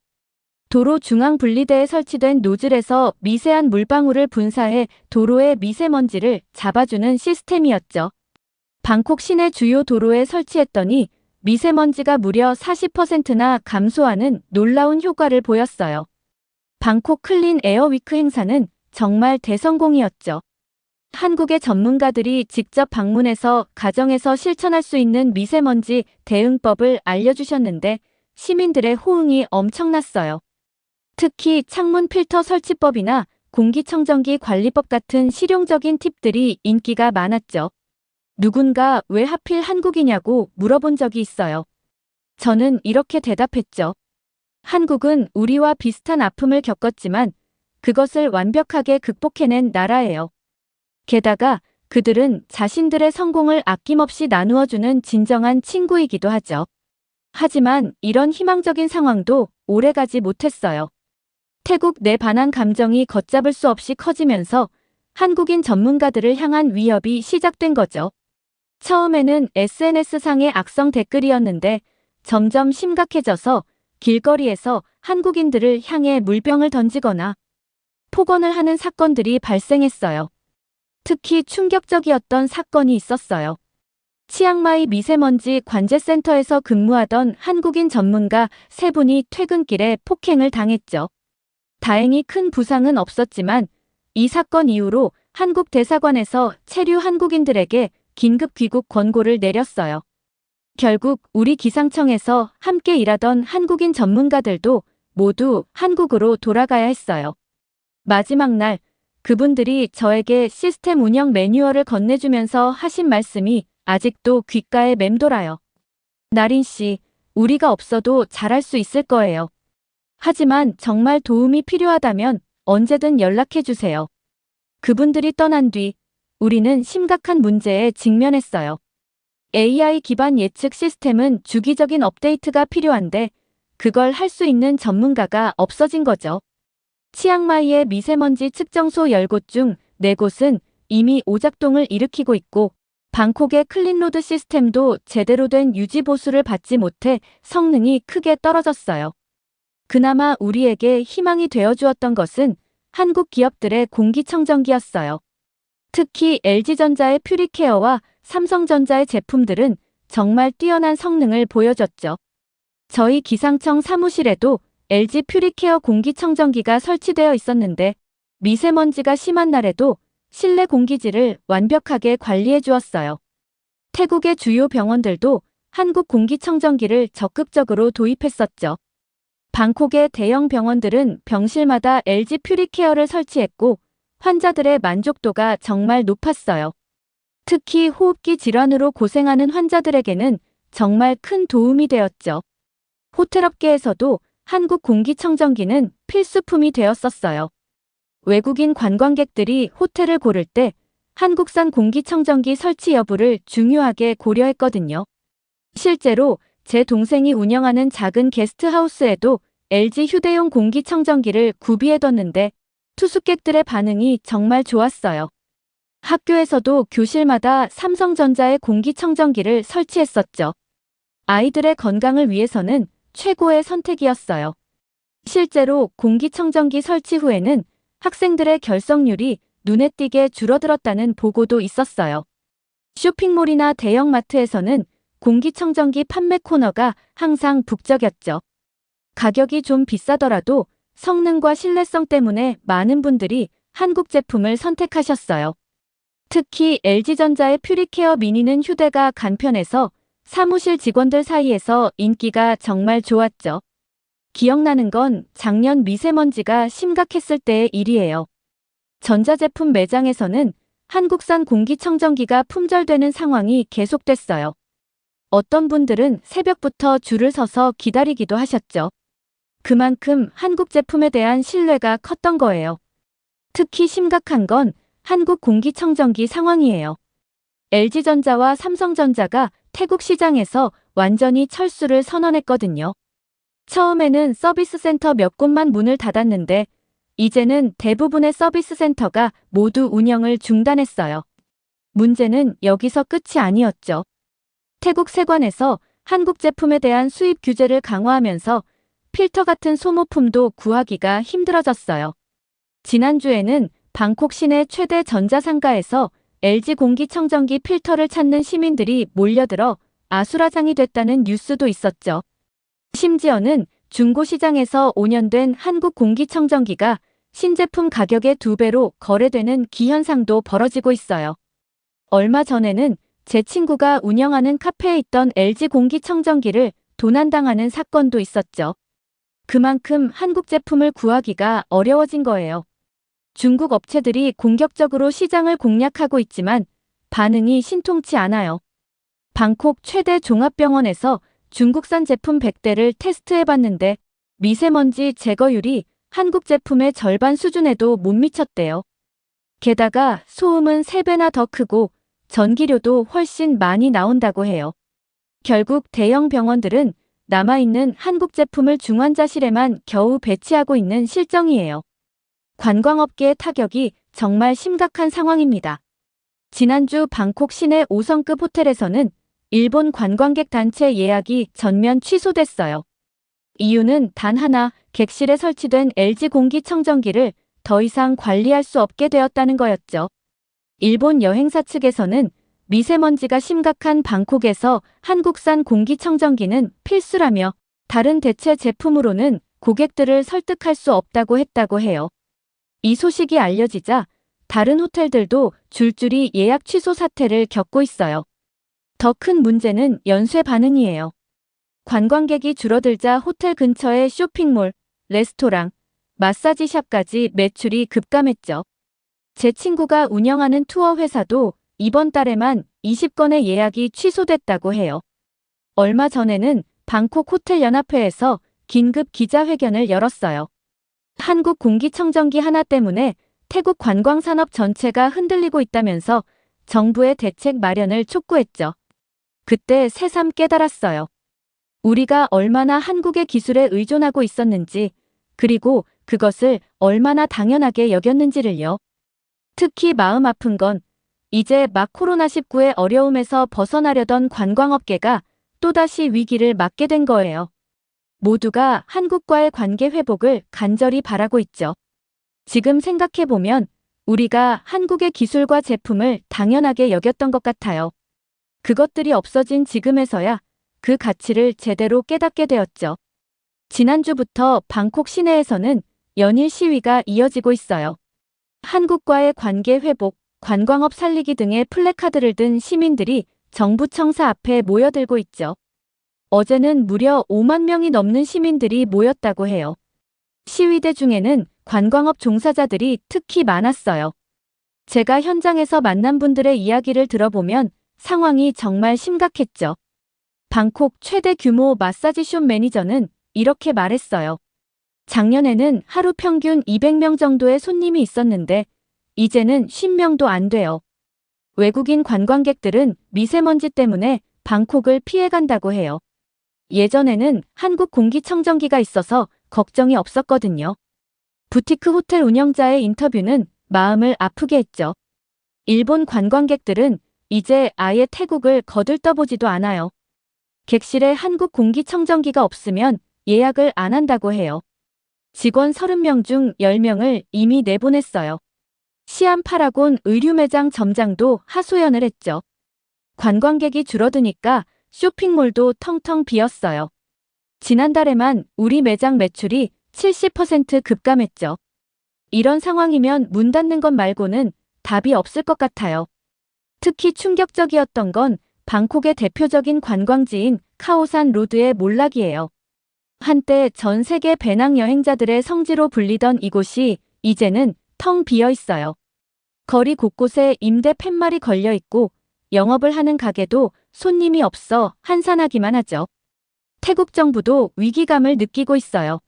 도로 중앙 분리대에 설치된 노즐에서 미세한 물방울을 분사해 도로의 미세먼지를 잡아주는 시스템이었죠. 방콕 시내 주요 도로에 설치했더니 미세먼지가 무려 40%나 감소하는 놀라운 효과를 보였어요. 방콕 클린 에어 위크 행사는 정말 대성공이었죠. 한국의 전문가들이 직접 방문해서 가정에서 실천할 수 있는 미세먼지 대응법을 알려주셨는데 시민들의 호응이 엄청났어요. 특히 창문 필터 설치법이나 공기청정기 관리법 같은 실용적인 팁들이 인기가 많았죠. 누군가 왜 하필 한국이냐고 물어본 적이 있어요. 저는 이렇게 대답했죠. 한국은 우리와 비슷한 아픔을 겪었지만 그것을 완벽하게 극복해낸 나라예요. 게다가 그들은 자신들의 성공을 아낌없이 나누어주는 진정한 친구이기도 하죠. 하지만 이런 희망적인 상황도 오래가지 못했어요. 태국 내 반한 감정이 걷잡을 수 없이 커지면서 한국인 전문가들을 향한 위협이 시작된 거죠. 처음에는 SNS상의 악성 댓글이었는데 점점 심각해져서 길거리에서 한국인들을 향해 물병을 던지거나 폭언을 하는 사건들이 발생했어요. 특히 충격적이었던 사건이 있었어요. 치앙마이 미세먼지 관제센터에서 근무하던 한국인 전문가 3분이 퇴근길에 폭행을 당했죠. 다행히 큰 부상은 없었지만 이 사건 이후로 한국 대사관에서 체류 한국인들에게 긴급 귀국 권고를 내렸어요. 결국 우리 기상청에서 함께 일하던 한국인 전문가들도 모두 한국으로 돌아가야 했어요. 마지막 날 그분들이 저에게 시스템 운영 매뉴얼을 건네주면서 하신 말씀이 아직도 귓가에 맴돌아요. 나린 씨, 우리가 없어도 잘할 수 있을 거예요. 하지만 정말 도움이 필요하다면 언제든 연락해주세요. 그분들이 떠난 뒤 우리는 심각한 문제에 직면했어요. AI 기반 예측 시스템은 주기적인 업데이트가 필요한데 그걸 할 수 있는 전문가가 없어진 거죠. 치앙마이의 미세먼지 측정소 10곳 중 4곳은 이미 오작동을 일으키고 있고 방콕의 클린로드 시스템도 제대로 된 유지 보수를 받지 못해 성능이 크게 떨어졌어요. 그나마 우리에게 희망이 되어주었던 것은 한국 기업들의 공기청정기였어요. 특히 LG전자의 퓨리케어와 삼성전자의 제품들은 정말 뛰어난 성능을 보여줬죠. 저희 기상청 사무실에도 LG 퓨리케어 공기청정기가 설치되어 있었는데 미세먼지가 심한 날에도 실내 공기질을 완벽하게 관리해 주었어요. 태국의 주요 병원들도 한국 공기청정기를 적극적으로 도입했었죠. 방콕의 대형 병원들은 병실마다 LG 퓨리케어를 설치했고 환자들의 만족도가 정말 높았어요. 특히 호흡기 질환으로 고생하는 환자들에게는 정말 큰 도움이 되었죠. 호텔업계에서도 한국 공기청정기는 필수품이 되었었어요. 외국인 관광객들이 호텔을 고를 때 한국산 공기청정기 설치 여부를 중요하게 고려했거든요. 실제로 제 동생이 운영하는 작은 게스트하우스에도 LG 휴대용 공기청정기를 구비해뒀는데 투숙객들의 반응이 정말 좋았어요. 학교에서도 교실마다 삼성전자의 공기청정기를 설치했었죠. 아이들의 건강을 위해서는 최고의 선택이었어요. 실제로 공기청정기 설치 후에는 학생들의 결석률이 눈에 띄게 줄어들었다는 보고도 있었어요. 쇼핑몰이나 대형마트에서는 공기청정기 판매 코너가 항상 북적였죠. 가격이 좀 비싸더라도 성능과 신뢰성 때문에 많은 분들이 한국 제품을 선택하셨어요. 특히 LG전자의 퓨리케어 미니는 휴대가 간편해서 사무실 직원들 사이에서 인기가 정말 좋았죠. 기억나는 건 작년 미세먼지가 심각했을 때의 일이에요. 전자제품 매장에서는 한국산 공기청정기가 품절되는 상황이 계속됐어요. 어떤 분들은 새벽부터 줄을 서서 기다리기도 하셨죠. 그만큼 한국 제품에 대한 신뢰가 컸던 거예요. 특히 심각한 건 한국 공기청정기 상황이에요. LG전자와 삼성전자가 태국 시장에서 완전히 철수를 선언했거든요. 처음에는 서비스 센터 몇 곳만 문을 닫았는데 이제는 대부분의 서비스 센터가 모두 운영을 중단했어요. 문제는 여기서 끝이 아니었죠. 태국 세관에서 한국 제품에 대한 수입 규제를 강화하면서 필터 같은 소모품도 구하기가 힘들어졌어요. 지난주에는 방콕 시내 최대 전자상가에서 LG 공기청정기 필터를 찾는 시민들이 몰려들어 아수라장이 됐다는 뉴스도 있었죠. 심지어는 중고시장에서 5년 된 한국 공기청정기가 신제품 가격의 2배로 거래되는 기현상도 벌어지고 있어요. 얼마 전에는 제 친구가 운영하는 카페에 있던 LG 공기청정기를 도난당하는 사건도 있었죠. 그만큼 한국 제품을 구하기가 어려워진 거예요. 중국 업체들이 공격적으로 시장을 공략하고 있지만 반응이 신통치 않아요. 방콕 최대 종합병원에서 중국산 제품 100대를 테스트해봤는데 미세먼지 제거율이 한국 제품의 절반 수준에도 못 미쳤대요. 게다가 소음은 3배나 더 크고 전기료도 훨씬 많이 나온다고 해요. 결국 대형 병원들은 남아있는 한국 제품을 중환자실에만 겨우 배치하고 있는 실정이에요. 관광업계의 타격이 정말 심각한 상황입니다. 지난주 방콕 시내 5성급 호텔에서는 일본 관광객 단체 예약이 전면 취소됐어요. 이유는 단 하나, 객실에 설치된 LG 공기청정기를 더 이상 관리할 수 없게 되었다는 거였죠. 일본 여행사 측에서는 미세먼지가 심각한 방콕에서 한국산 공기청정기는 필수라며 다른 대체 제품으로는 고객들을 설득할 수 없다고 했다고 해요. 이 소식이 알려지자 다른 호텔들도 줄줄이 예약 취소 사태를 겪고 있어요. 더 큰 문제는 연쇄 반응이에요. 관광객이 줄어들자 호텔 근처의 쇼핑몰, 레스토랑, 마사지샵까지 매출이 급감했죠. 제 친구가 운영하는 투어 회사도 이번 달에만 20건의 예약이 취소됐다고 해요. 얼마 전에는 방콕 호텔연합회에서 긴급 기자회견을 열었어요. 한국 공기청정기 하나 때문에 태국 관광산업 전체가 흔들리고 있다면서 정부의 대책 마련을 촉구했죠. 그때 새삼 깨달았어요. 우리가 얼마나 한국의 기술에 의존하고 있었는지, 그리고 그것을 얼마나 당연하게 여겼는지를요. 특히 마음 아픈 건 이제 막 코로나19의 어려움에서 벗어나려던 관광업계가 또다시 위기를 맞게 된 거예요. 모두가 한국과의 관계 회복을 간절히 바라고 있죠. 지금 생각해보면 우리가 한국의 기술과 제품을 당연하게 여겼던 것 같아요. 그것들이 없어진 지금에서야 그 가치를 제대로 깨닫게 되었죠. 지난주부터 방콕 시내에서는 연일 시위가 이어지고 있어요. 한국과의 관계 회복, 관광업 살리기 등의 플래카드를 든 시민들이 정부 청사 앞에 모여들고 있죠. 어제는 무려 5만 명이 넘는 시민들이 모였다고 해요. 시위대 중에는 관광업 종사자들이 특히 많았어요. 제가 현장에서 만난 분들의 이야기를 들어보면 상황이 정말 심각했죠. 방콕 최대 규모 마사지숍 매니저는 이렇게 말했어요. 작년에는 하루 평균 200명 정도의 손님이 있었는데 이제는 10명도 안 돼요. 외국인 관광객들은 미세먼지 때문에 방콕을 피해간다고 해요. 예전에는 한국 공기청정기가 있어서 걱정이 없었거든요. 부티크 호텔 운영자의 인터뷰는 마음을 아프게 했죠. 일본 관광객들은 이제 아예 태국을 거들떠보지도 않아요. 객실에 한국 공기청정기가 없으면 예약을 안 한다고 해요. 직원 30명 중 10명을 이미 내보냈어요. 시안 파라곤 의류매장 점장도 하소연을 했죠. 관광객이 줄어드니까 쇼핑몰도 텅텅 비었어요. 지난달에만 우리 매장 매출이 70% 급감했죠. 이런 상황이면 문 닫는 것 말고는 답이 없을 것 같아요. 특히 충격적이었던 건 방콕의 대표적인 관광지인 카오산 로드의 몰락이에요. 한때 전 세계 배낭 여행자들의 성지로 불리던 이곳이 이제는 텅 비어 있어요. 거리 곳곳에 임대 팻말이 걸려 있고 영업을 하는 가게도 손님이 없어 한산하기만 하죠. 태국 정부도 위기감을 느끼고 있어요.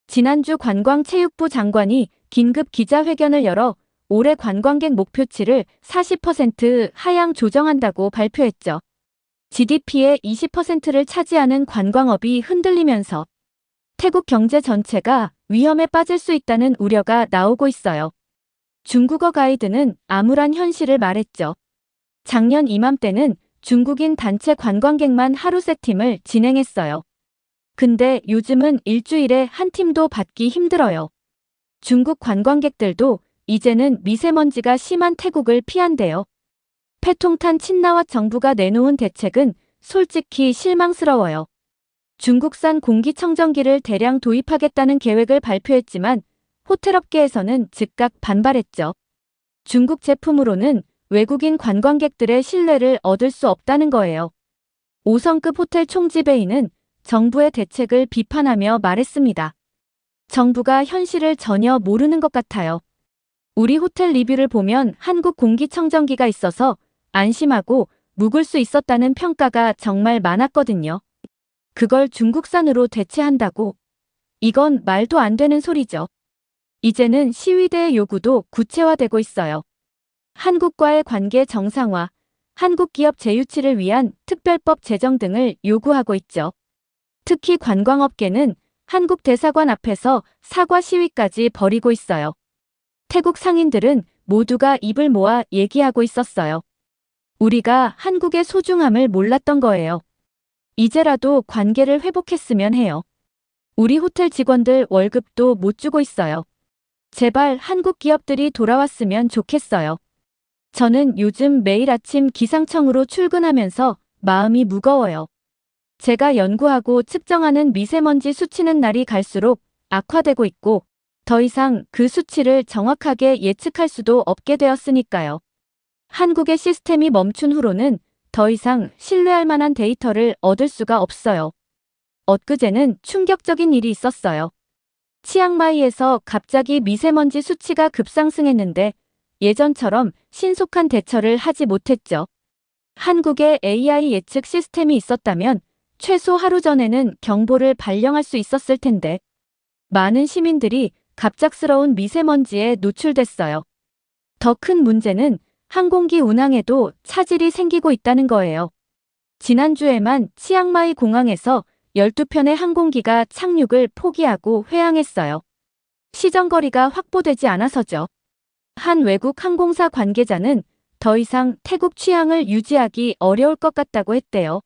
지난주 관광체육부 장관이 긴급 기자회견을 열어 올해 관광객 목표치를 40% 하향 조정한다고 발표했죠. GDP의 20%를 차지하는 관광업이 흔들리면서 태국 경제 전체가 위험에 빠질 수 있다는 우려가 나오고 있어요. 중국어 가이드는 암울한 현실을 말했죠. 작년 이맘때는 중국인 단체 관광객만 하루 세팀을 진행했어요. 근데 요즘은 일주일에 한 팀도 받기 힘들어요. 중국 관광객들도 이제는 미세먼지가 심한 태국을 피한대요. 패통탄 친나와 정부가 내놓은 대책은 솔직히 실망스러워요. 중국산 공기청정기를 대량 도입하겠다는 계획을 발표했지만 호텔업계에서는 즉각 반발했죠. 중국 제품으로는 외국인 관광객들의 신뢰를 얻을 수 없다는 거예요. 5성급 호텔 총지배인은 정부의 대책을 비판하며 말했습니다. 정부가 현실을 전혀 모르는 것 같아요. 우리 호텔 리뷰를 보면 한국 공기청정기가 있어서 안심하고 묵을 수 있었다는 평가가 정말 많았거든요. 그걸 중국산으로 대체한다고? 이건 말도 안 되는 소리죠. 이제는 시위대의 요구도 구체화되고 있어요. 한국과의 관계 정상화, 한국 기업 재유치를 위한 특별법 제정 등을 요구하고 있죠. 특히 관광업계는 한국 대사관 앞에서 사과 시위까지 벌이고 있어요. 태국 상인들은 모두가 입을 모아 얘기하고 있었어요. 우리가 한국의 소중함을 몰랐던 거예요. 이제라도 관계를 회복했으면 해요. 우리 호텔 직원들 월급도 못 주고 있어요. 제발 한국 기업들이 돌아왔으면 좋겠어요. 저는 요즘 매일 아침 기상청으로 출근하면서 마음이 무거워요. 제가 연구하고 측정하는 미세먼지 수치는 날이 갈수록 악화되고 있고 더 이상 그 수치를 정확하게 예측할 수도 없게 되었으니까요. 한국의 시스템이 멈춘 후로는 더 이상 신뢰할 만한 데이터를 얻을 수가 없어요. 엊그제는 충격적인 일이 있었어요. 치앙마이에서 갑자기 미세먼지 수치가 급상승했는데 예전처럼 신속한 대처를 하지 못했죠. 한국에 AI 예측 시스템이 있었다면 최소 하루 전에는 경보를 발령할 수 있었을 텐데 많은 시민들이 갑작스러운 미세먼지에 노출됐어요. 더 큰 문제는 항공기 운항에도 차질이 생기고 있다는 거예요. 지난주에만 치앙마이 공항에서 12편의 항공기가 착륙을 포기하고 회항했어요. 시정거리가 확보되지 않아서죠. 한 외국 항공사 관계자는 더 이상 태국 취항을 유지하기 어려울 것 같다고 했대요.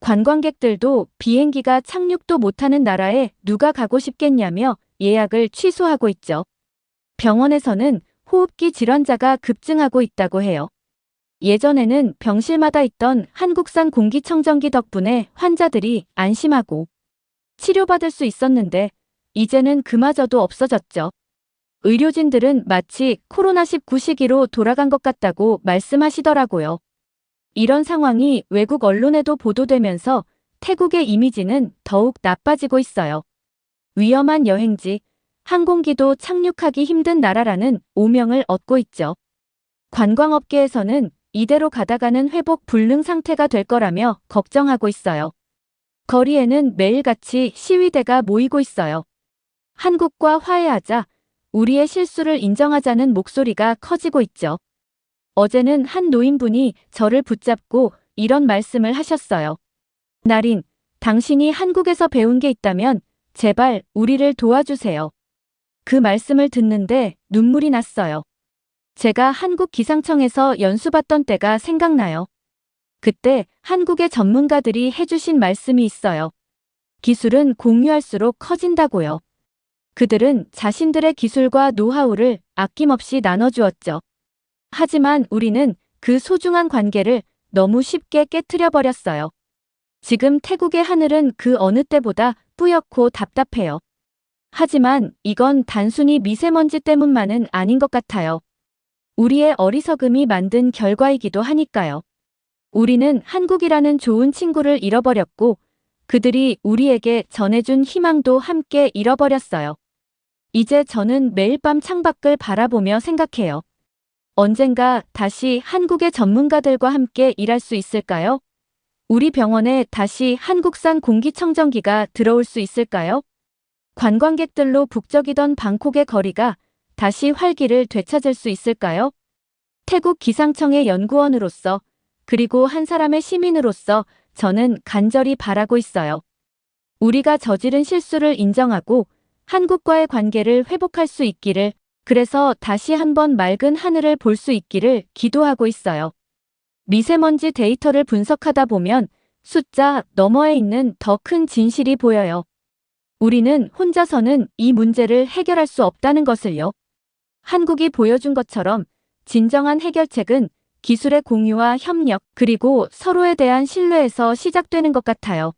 관광객들도 비행기가 착륙도 못하는 나라에 누가 가고 싶겠냐며 예약을 취소하고 있죠. 병원에서는 호흡기 질환자가 급증하고 있다고 해요. 예전에는 병실마다 있던 한국산 공기청정기 덕분에 환자들이 안심하고 치료받을 수 있었는데 이제는 그마저도 없어졌죠. 의료진들은 마치 코로나19 시기로 돌아간 것 같다고 말씀하시더라고요. 이런 상황이 외국 언론에도 보도되면서 태국의 이미지는 더욱 나빠지고 있어요. 위험한 여행지, 항공기도 착륙하기 힘든 나라라는 오명을 얻고 있죠. 관광업계에서는 이대로 가다가는 회복 불능 상태가 될 거라며 걱정하고 있어요. 거리에는 매일같이 시위대가 모이고 있어요. 한국과 화해하자, 우리의 실수를 인정하자는 목소리가 커지고 있죠. 어제는 한 노인분이 저를 붙잡고 이런 말씀을 하셨어요. 나린, 당신이 한국에서 배운 게 있다면 제발 우리를 도와주세요. 그 말씀을 듣는데 눈물이 났어요. 제가 한국 기상청에서 연수받던 때가 생각나요. 그때 한국의 전문가들이 해주신 말씀이 있어요. 기술은 공유할수록 커진다고요. 그들은 자신들의 기술과 노하우를 아낌없이 나눠주었죠. 하지만 우리는 그 소중한 관계를 너무 쉽게 깨트려 버렸어요. 지금 태국의 하늘은 그 어느 때보다 뿌옇고 답답해요. 하지만 이건 단순히 미세먼지 때문만은 아닌 것 같아요. 우리의 어리석음이 만든 결과이기도 하니까요. 우리는 한국이라는 좋은 친구를 잃어버렸고 그들이 우리에게 전해준 희망도 함께 잃어버렸어요. 이제 저는 매일 밤 창밖을 바라보며 생각해요. 언젠가 다시 한국의 전문가들과 함께 일할 수 있을까요? 우리 병원에 다시 한국산 공기청정기가 들어올 수 있을까요? 관광객들로 북적이던 방콕의 거리가 다시 활기를 되찾을 수 있을까요? 태국 기상청의 연구원으로서 그리고 한 사람의 시민으로서 저는 간절히 바라고 있어요. 우리가 저지른 실수를 인정하고 한국과의 관계를 회복할 수 있기를, 그래서 다시 한번 맑은 하늘을 볼 수 있기를 기도하고 있어요. 미세먼지 데이터를 분석하다 보면 숫자 너머에 있는 더 큰 진실이 보여요. 우리는 혼자서는 이 문제를 해결할 수 없다는 것을요. 한국이 보여준 것처럼 진정한 해결책은 기술의 공유와 협력, 그리고 서로에 대한 신뢰에서 시작되는 것 같아요.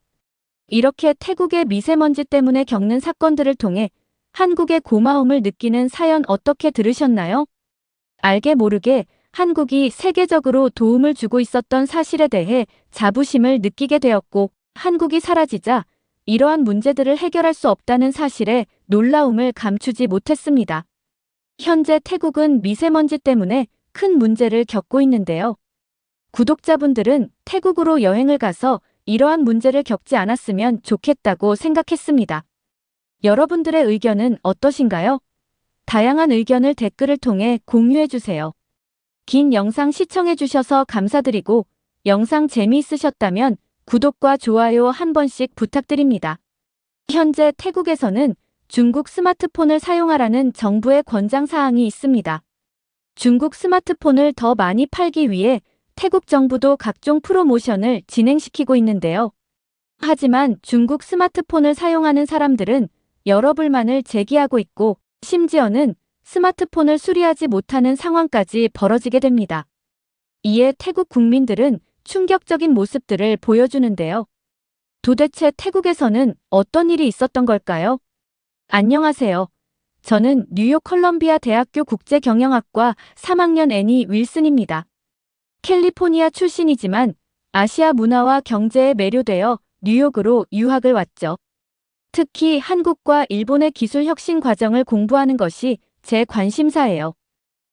이렇게 태국의 미세먼지 때문에 겪는 사건들을 통해 한국의 고마움을 느끼는 사연 어떻게 들으셨나요? 알게 모르게 한국이 세계적으로 도움을 주고 있었던 사실에 대해 자부심을 느끼게 되었고, 한국이 사라지자 이러한 문제들을 해결할 수 없다는 사실에 놀라움을 감추지 못했습니다. 현재 태국은 미세먼지 때문에 큰 문제를 겪고 있는데요. 구독자분들은 태국으로 여행을 가서 이러한 문제를 겪지 않았으면 좋겠다고 생각했습니다. 여러분들의 의견은 어떠신가요? 다양한 의견을 댓글을 통해 공유해주세요. 긴 영상 시청해주셔서 감사드리고, 영상 재미있으셨다면 구독과 좋아요 한 번씩 부탁드립니다. 현재 태국에서는 중국 스마트폰을 사용하라는 정부의 권장사항이 있습니다. 중국 스마트폰을 더 많이 팔기 위해 태국 정부도 각종 프로모션을 진행시키고 있는데요. 하지만 중국 스마트폰을 사용하는 사람들은 여러 불만을 제기하고 있고, 심지어는 스마트폰을 수리하지 못하는 상황까지 벌어지게 됩니다. 이에 태국 국민들은 충격적인 모습들을 보여주는데요. 도대체 태국에서는 어떤 일이 있었던 걸까요? 안녕하세요. 저는 뉴욕 컬럼비아 대학교 국제경영학과 3학년 애니 윌슨입니다. 캘리포니아 출신이지만 아시아 문화와 경제에 매료되어 뉴욕으로 유학을 왔죠. 특히 한국과 일본의 기술 혁신 과정을 공부하는 것이 제 관심사예요.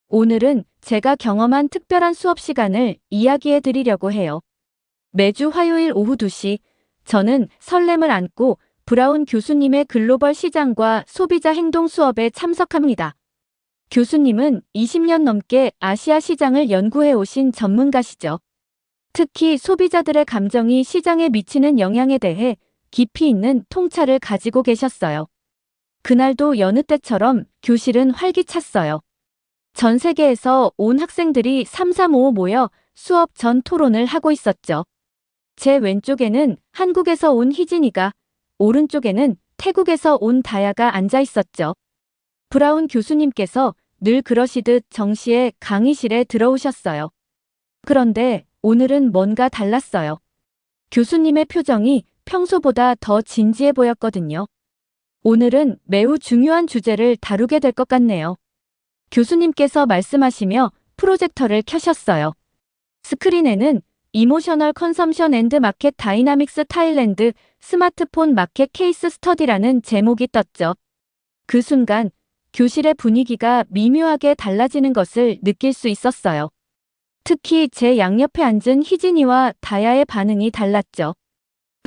오늘은 제가 경험한 특별한 수업 시간을 이야기해 드리려고 해요. 매주 화요일 오후 2시, 저는 설렘을 안고 브라운 교수님의 글로벌 시장과 소비자 행동 수업에 참석합니다. 교수님은 20년 넘게 아시아 시장을 연구해 오신 전문가시죠. 특히 소비자들의 감정이 시장에 미치는 영향에 대해 깊이 있는 통찰을 가지고 계셨어요. 그날도 여느 때처럼 교실은 활기찼어요. 전 세계에서 온 학생들이 335 모여 수업 전 토론을 하고 있었죠. 제 왼쪽에는 한국에서 온 희진이가, 오른쪽에는 태국에서 온 다야가 앉아 있었죠. 브라운 교수님께서 늘 그러시듯 정시에 강의실에 들어오셨어요. 그런데 오늘은 뭔가 달랐어요. 교수님의 표정이 평소보다 더 진지해 보였거든요. 오늘은 매우 중요한 주제를 다루게 될 것 같네요. 교수님께서 말씀하시며 프로젝터를 켜셨어요. 스크린에는 이모셔널 컨섬션 앤드 마켓 다이나믹스 타일랜드 스마트폰 마켓 케이스 스터디라는 제목이 떴죠. 그 순간 교실의 분위기가 미묘하게 달라지는 것을 느낄 수 있었어요. 특히 제 양옆에 앉은 희진이와 다야의 반응이 달랐죠.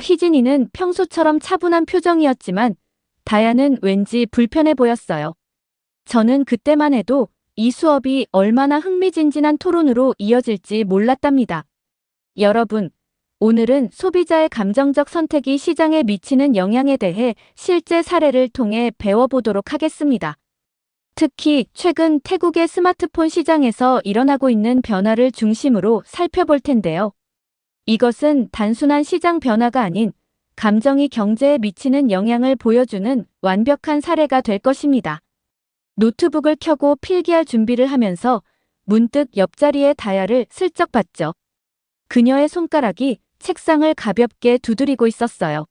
희진이는 평소처럼 차분한 표정이었지만 다야는 왠지 불편해 보였어요. 저는 그때만 해도 이 수업이 얼마나 흥미진진한 토론으로 이어질지 몰랐답니다. 여러분, 오늘은 소비자의 감정적 선택이 시장에 미치는 영향에 대해 실제 사례를 통해 배워보도록 하겠습니다. 특히 최근 태국의 스마트폰 시장에서 일어나고 있는 변화를 중심으로 살펴볼 텐데요. 이것은 단순한 시장 변화가 아닌 감정이 경제에 미치는 영향을 보여주는 완벽한 사례가 될 것입니다. 노트북을 켜고 필기할 준비를 하면서 문득 옆자리의 다야를 슬쩍 봤죠. 그녀의 손가락이 책상을 가볍게 두드리고 있었어요.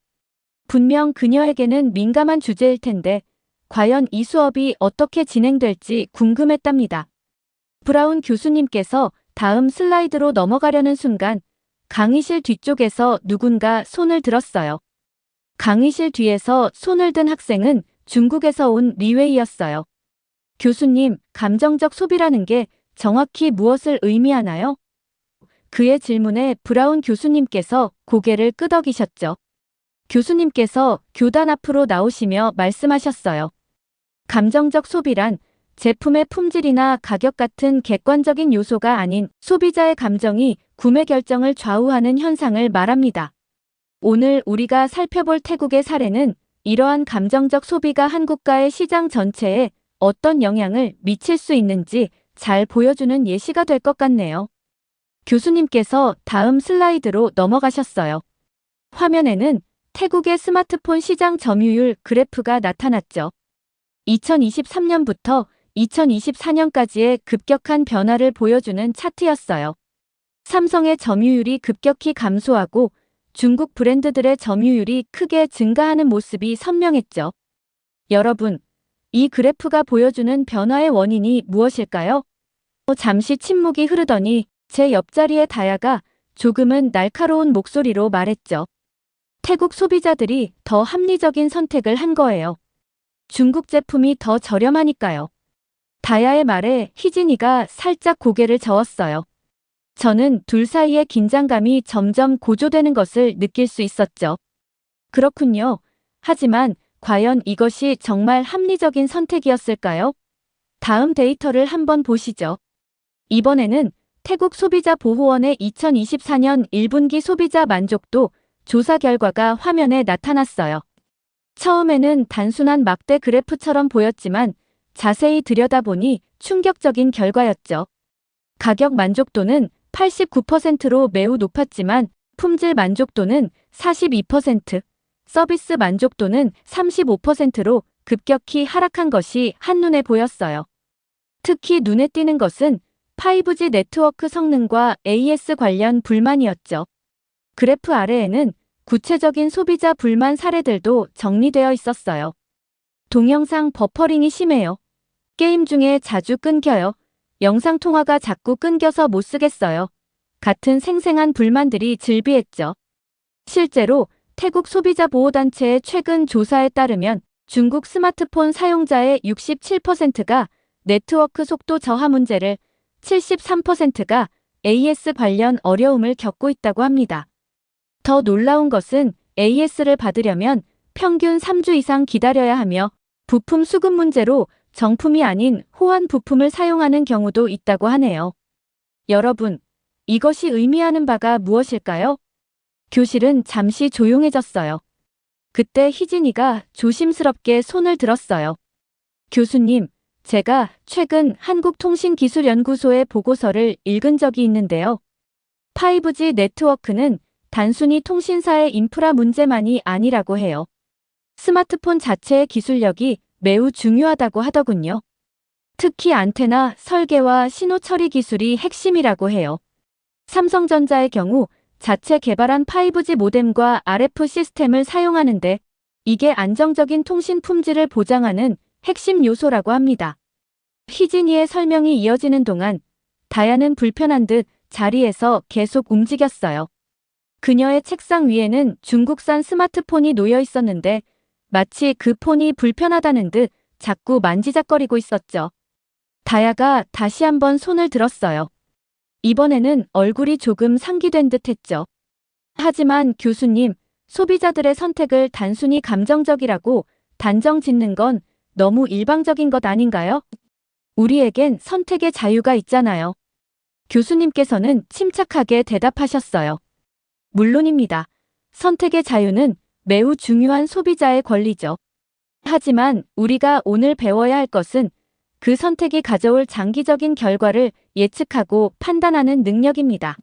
분명 그녀에게는 민감한 주제일 텐데 과연 이 수업이 어떻게 진행될지 궁금했답니다. 브라운 교수님께서 다음 슬라이드로 넘어가려는 순간 강의실 뒤쪽에서 누군가 손을 들었어요. 강의실 뒤에서 손을 든 학생은 중국에서 온 리웨이였어요. 교수님, 감정적 소비라는 게 정확히 무엇을 의미하나요? 그의 질문에 브라운 교수님께서 고개를 끄덕이셨죠. 교수님께서 교단 앞으로 나오시며 말씀하셨어요. 감정적 소비란 제품의 품질이나 가격 같은 객관적인 요소가 아닌 소비자의 감정이 구매 결정을 좌우하는 현상을 말합니다. 오늘 우리가 살펴볼 태국의 사례는 이러한 감정적 소비가 한국가의 시장 전체에 어떤 영향을 미칠 수 있는지 잘 보여주는 예시가 될 것 같네요. 교수님께서 다음 슬라이드로 넘어가셨어요. 화면에는 태국의 스마트폰 시장 점유율 그래프가 나타났죠. 2023년부터 2024년까지의 급격한 변화를 보여주는 차트였어요. 삼성의 점유율이 급격히 감소하고 중국 브랜드들의 점유율이 크게 증가하는 모습이 선명했죠. 여러분, 이 그래프가 보여주는 변화의 원인이 무엇일까요? 잠시 침묵이 흐르더니 제 옆자리의 다야가 조금은 날카로운 목소리로 말했죠. 태국 소비자들이 더 합리적인 선택을 한 거예요. 중국 제품이 더 저렴하니까요. 다야의 말에 희진이가 살짝 고개를 저었어요. 저는 둘 사이의 긴장감이 점점 고조되는 것을 느낄 수 있었죠. 그렇군요. 하지만 과연 이것이 정말 합리적인 선택이었을까요? 다음 데이터를 한번 보시죠. 이번에는 태국 소비자보호원의 2024년 1분기 소비자 만족도 조사 결과가 화면에 나타났어요. 처음에는 단순한 막대 그래프처럼 보였지만 자세히 들여다보니 충격적인 결과였죠. 가격 만족도는 89%로 매우 높았지만 품질 만족도는 42%, 서비스 만족도는 35%로 급격히 하락한 것이 한눈에 보였어요. 특히 눈에 띄는 것은 5G 네트워크 성능과 AS 관련 불만이었죠. 그래프 아래에는 구체적인 소비자 불만 사례들도 정리되어 있었어요. 동영상 버퍼링이 심해요. 게임 중에 자주 끊겨요. 영상 통화가 자꾸 끊겨서 못 쓰겠어요. 같은 생생한 불만들이 즐비했죠. 실제로 태국 소비자보호단체의 최근 조사에 따르면 중국 스마트폰 사용자의 67%가 네트워크 속도 저하 문제를, 73%가 AS 관련 어려움을 겪고 있다고 합니다. 더 놀라운 것은 AS를 받으려면 평균 3주 이상 기다려야 하며 부품 수급 문제로 정품이 아닌 호환 부품을 사용하는 경우도 있다고 하네요. 여러분, 이것이 의미하는 바가 무엇일까요? 교실은 잠시 조용해졌어요. 그때 희진이가 조심스럽게 손을 들었어요. 교수님, 제가 최근 한국통신기술연구소의 보고서를 읽은 적이 있는데요. 5G 네트워크는 단순히 통신사의 인프라 문제만이 아니라고 해요. 스마트폰 자체의 기술력이 매우 중요하다고 하더군요. 특히 안테나 설계와 신호 처리 기술이 핵심이라고 해요. 삼성전자의 경우 자체 개발한 5G 모뎀과 RF 시스템을 사용하는데 이게 안정적인 통신 품질을 보장하는 핵심 요소라고 합니다. 희진이의 설명이 이어지는 동안 다야는 불편한 듯 자리에서 계속 움직였어요. 그녀의 책상 위에는 중국산 스마트폰이 놓여 있었는데 마치 그 폰이 불편하다는 듯 자꾸 만지작거리고 있었죠. 다야가 다시 한번 손을 들었어요. 이번에는 얼굴이 조금 상기된 듯 했죠. 하지만 교수님, 소비자들의 선택을 단순히 감정적이라고 단정 짓는 건 너무 일방적인 것 아닌가요? 우리에겐 선택의 자유가 있잖아요. 교수님께서는 침착하게 대답하셨어요. 물론입니다. 선택의 자유는 매우 중요한 소비자의 권리죠. 하지만 우리가 오늘 배워야 할 것은 그 선택이 가져올 장기적인 결과를 예측하고 판단하는 능력입니다.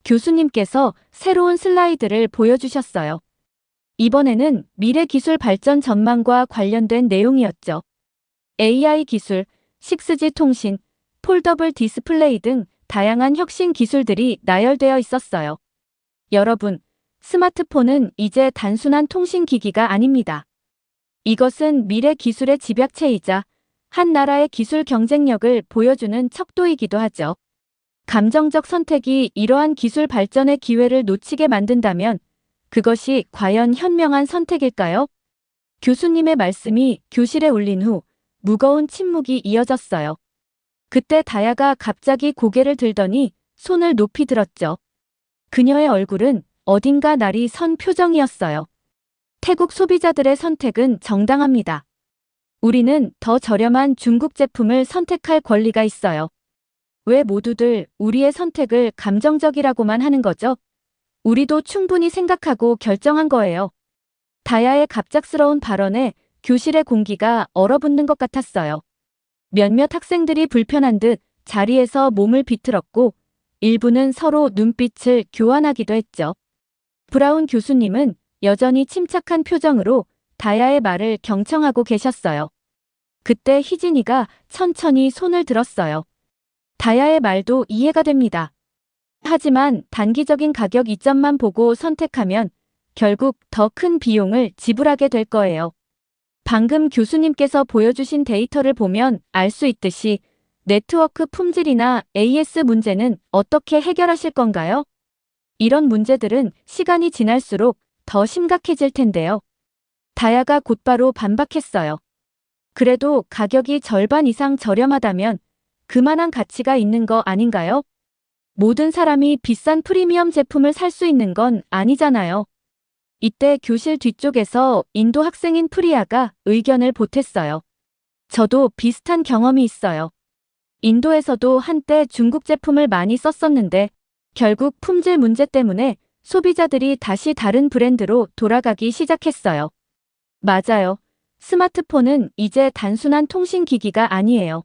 교수님께서 새로운 슬라이드를 보여주셨어요. 이번에는 미래 기술 발전 전망과 관련된 내용이었죠. AI 기술, 6G 통신, 폴더블 디스플레이 등 다양한 혁신 기술들이 나열되어 있었어요. 여러분, 스마트폰은 이제 단순한 통신기기가 아닙니다. 이것은 미래 기술의 집약체이자 한 나라의 기술 경쟁력을 보여주는 척도이기도 하죠. 감정적 선택이 이러한 기술 발전의 기회를 놓치게 만든다면 그것이 과연 현명한 선택일까요? 교수님의 말씀이 교실에 울린 후 무거운 침묵이 이어졌어요. 그때 다야가 갑자기 고개를 들더니 손을 높이 들었죠. 그녀의 얼굴은 어딘가 날이 선 표정이었어요. 태국 소비자들의 선택은 정당합니다. 우리는 더 저렴한 중국 제품을 선택할 권리가 있어요. 왜 모두들 우리의 선택을 감정적이라고만 하는 거죠? 우리도 충분히 생각하고 결정한 거예요. 다야의 갑작스러운 발언에 교실의 공기가 얼어붙는 것 같았어요. 몇몇 학생들이 불편한 듯 자리에서 몸을 비틀었고 일부는 서로 눈빛을 교환하기도 했죠. 브라운 교수님은 여전히 침착한 표정으로 다야의 말을 경청하고 계셨어요. 그때 희진이가 천천히 손을 들었어요. 다야의 말도 이해가 됩니다. 하지만 단기적인 가격 이점만 보고 선택하면 결국 더 큰 비용을 지불하게 될 거예요. 방금 교수님께서 보여주신 데이터를 보면 알 수 있듯이 네트워크 품질이나 AS 문제는 어떻게 해결하실 건가요? 이런 문제들은 시간이 지날수록 더 심각해질 텐데요. 다야가 곧바로 반박했어요. 그래도 가격이 절반 이상 저렴하다면 그만한 가치가 있는 거 아닌가요? 모든 사람이 비싼 프리미엄 제품을 살 수 있는 건 아니잖아요. 이때 교실 뒤쪽에서 인도 학생인 프리아가 의견을 보탰어요. 저도 비슷한 경험이 있어요. 인도에서도 한때 중국 제품을 많이 썼었는데 결국 품질 문제 때문에 소비자들이 다시 다른 브랜드로 돌아가기 시작했어요. 맞아요. 스마트폰은 이제 단순한 통신기기가 아니에요.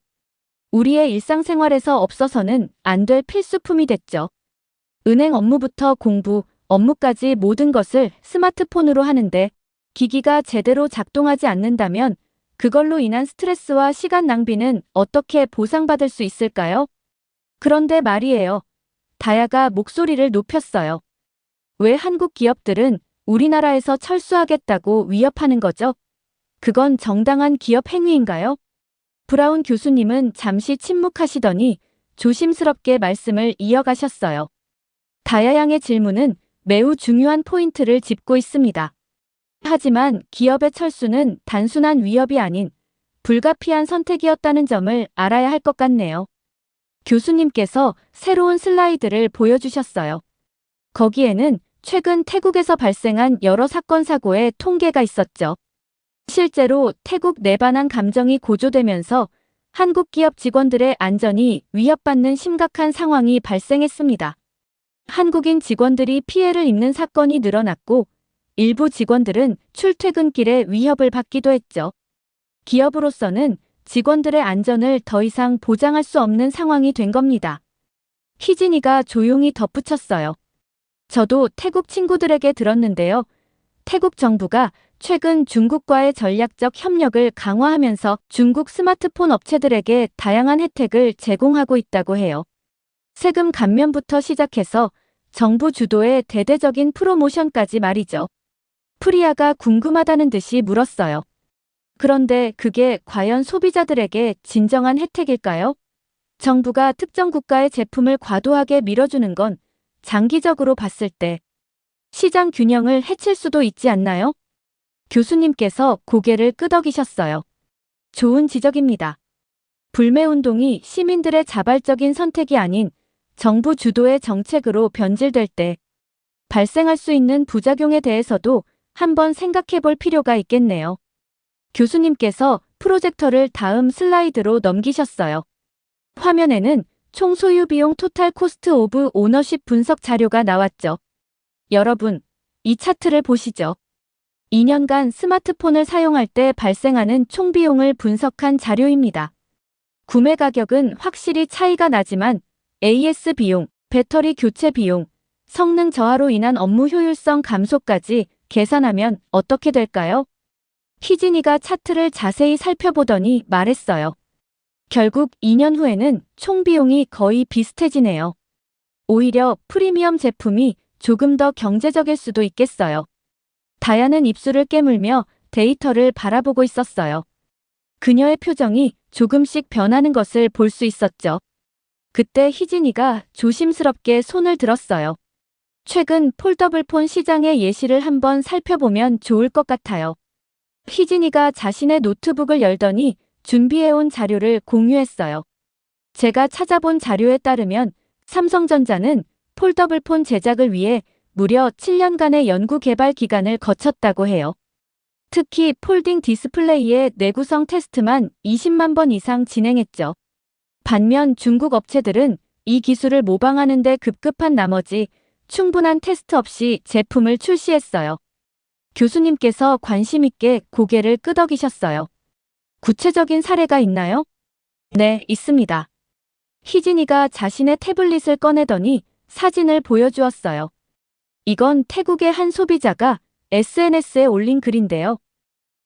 우리의 일상생활에서 없어서는 안 될 필수품이 됐죠. 은행 업무부터 공부, 업무까지 모든 것을 스마트폰으로 하는데 기기가 제대로 작동하지 않는다면 그걸로 인한 스트레스와 시간 낭비는 어떻게 보상받을 수 있을까요? 그런데 말이에요. 다야가 목소리를 높였어요. 왜 한국 기업들은 우리나라에서 철수하겠다고 위협하는 거죠? 그건 정당한 기업 행위인가요? 브라운 교수님은 잠시 침묵하시더니 조심스럽게 말씀을 이어가셨어요. 다야 양의 질문은 매우 중요한 포인트를 짚고 있습니다. 하지만 기업의 철수는 단순한 위협이 아닌 불가피한 선택이었다는 점을 알아야 할 것 같네요. 교수님께서 새로운 슬라이드를 보여주셨어요. 거기에는 최근 태국에서 발생한 여러 사건 사고의 통계가 있었죠. 실제로 태국 내반한 감정이 고조되면서 한국 기업 직원들의 안전이 위협받는 심각한 상황이 발생했습니다. 한국인 직원들이 피해를 입는 사건이 늘어났고 일부 직원들은 출퇴근길에 위협을 받기도 했죠. 기업으로서는 직원들의 안전을 더 이상 보장할 수 없는 상황이 된 겁니다. 희진이가 조용히 덧붙였어요. 저도 태국 친구들에게 들었는데요. 태국 정부가 최근 중국과의 전략적 협력을 강화하면서 중국 스마트폰 업체들에게 다양한 혜택을 제공하고 있다고 해요. 세금 감면부터 시작해서 정부 주도의 대대적인 프로모션까지 말이죠. 프리아가 궁금하다는 듯이 물었어요. 그런데 그게 과연 소비자들에게 진정한 혜택일까요? 정부가 특정 국가의 제품을 과도하게 밀어주는 건 장기적으로 봤을 때 시장 균형을 해칠 수도 있지 않나요? 교수님께서 고개를 끄덕이셨어요. 좋은 지적입니다. 불매운동이 시민들의 자발적인 선택이 아닌 정부 주도의 정책으로 변질될 때 발생할 수 있는 부작용에 대해서도 한번 생각해 볼 필요가 있겠네요. 교수님께서 프로젝터를 다음 슬라이드로 넘기셨어요. 화면에는 총 소유 비용 토탈 코스트 오브 오너십 분석 자료가 나왔죠. 여러분, 이 차트를 보시죠. 2년간 스마트폰을 사용할 때 발생하는 총 비용을 분석한 자료입니다. 구매 가격은 확실히 차이가 나지만 AS 비용, 배터리 교체 비용, 성능 저하로 인한 업무 효율성 감소까지 계산하면 어떻게 될까요? 희진이가 차트를 자세히 살펴보더니 말했어요. 결국 2년 후에는 총 비용이 거의 비슷해지네요. 오히려 프리미엄 제품이 조금 더 경제적일 수도 있겠어요. 다야는 입술을 깨물며 데이터를 바라보고 있었어요. 그녀의 표정이 조금씩 변하는 것을 볼 수 있었죠. 그때 희진이가 조심스럽게 손을 들었어요. 최근 폴더블폰 시장의 예시를 한번 살펴보면 좋을 것 같아요. 희진이가 자신의 노트북을 열더니 준비해온 자료를 공유했어요. 제가 찾아본 자료에 따르면 삼성전자는 폴더블폰 제작을 위해 무려 7년간의 연구 개발 기간을 거쳤다고 해요. 특히 폴딩 디스플레이의 내구성 테스트만 20만 번 이상 진행했죠. 반면 중국 업체들은 이 기술을 모방하는 데 급급한 나머지 충분한 테스트 없이 제품을 출시했어요. 교수님께서 관심 있게 고개를 끄덕이셨어요. 구체적인 사례가 있나요? 네, 있습니다. 희진이가 자신의 태블릿을 꺼내더니 사진을 보여주었어요. 이건 태국의 한 소비자가 SNS에 올린 글인데요.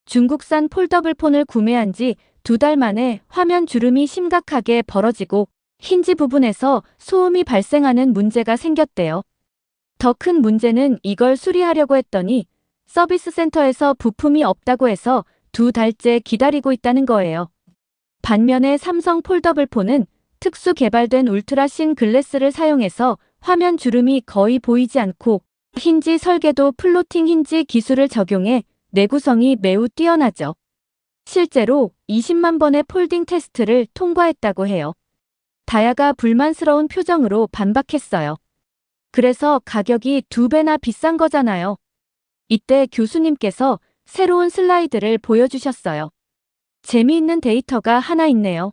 중국산 폴더블폰을 구매한 지 2달 만에 화면 주름이 심각하게 벌어지고 힌지 부분에서 소음이 발생하는 문제가 생겼대요. 더 큰 문제는 이걸 수리하려고 했더니 서비스 센터에서 부품이 없다고 해서 2달째 기다리고 있다는 거예요. 반면에 삼성 폴더블4는 특수 개발된 울트라 신 글래스를 사용해서 화면 주름이 거의 보이지 않고 힌지 설계도 플로팅 힌지 기술을 적용해 내구성이 매우 뛰어나죠. 실제로 20만 번의 폴딩 테스트를 통과했다고 해요. 다야가 불만스러운 표정으로 반박했어요. 그래서 가격이 2배나 비싼 거잖아요. 이때 교수님께서 새로운 슬라이드를 보여주셨어요. 재미있는 데이터가 하나 있네요.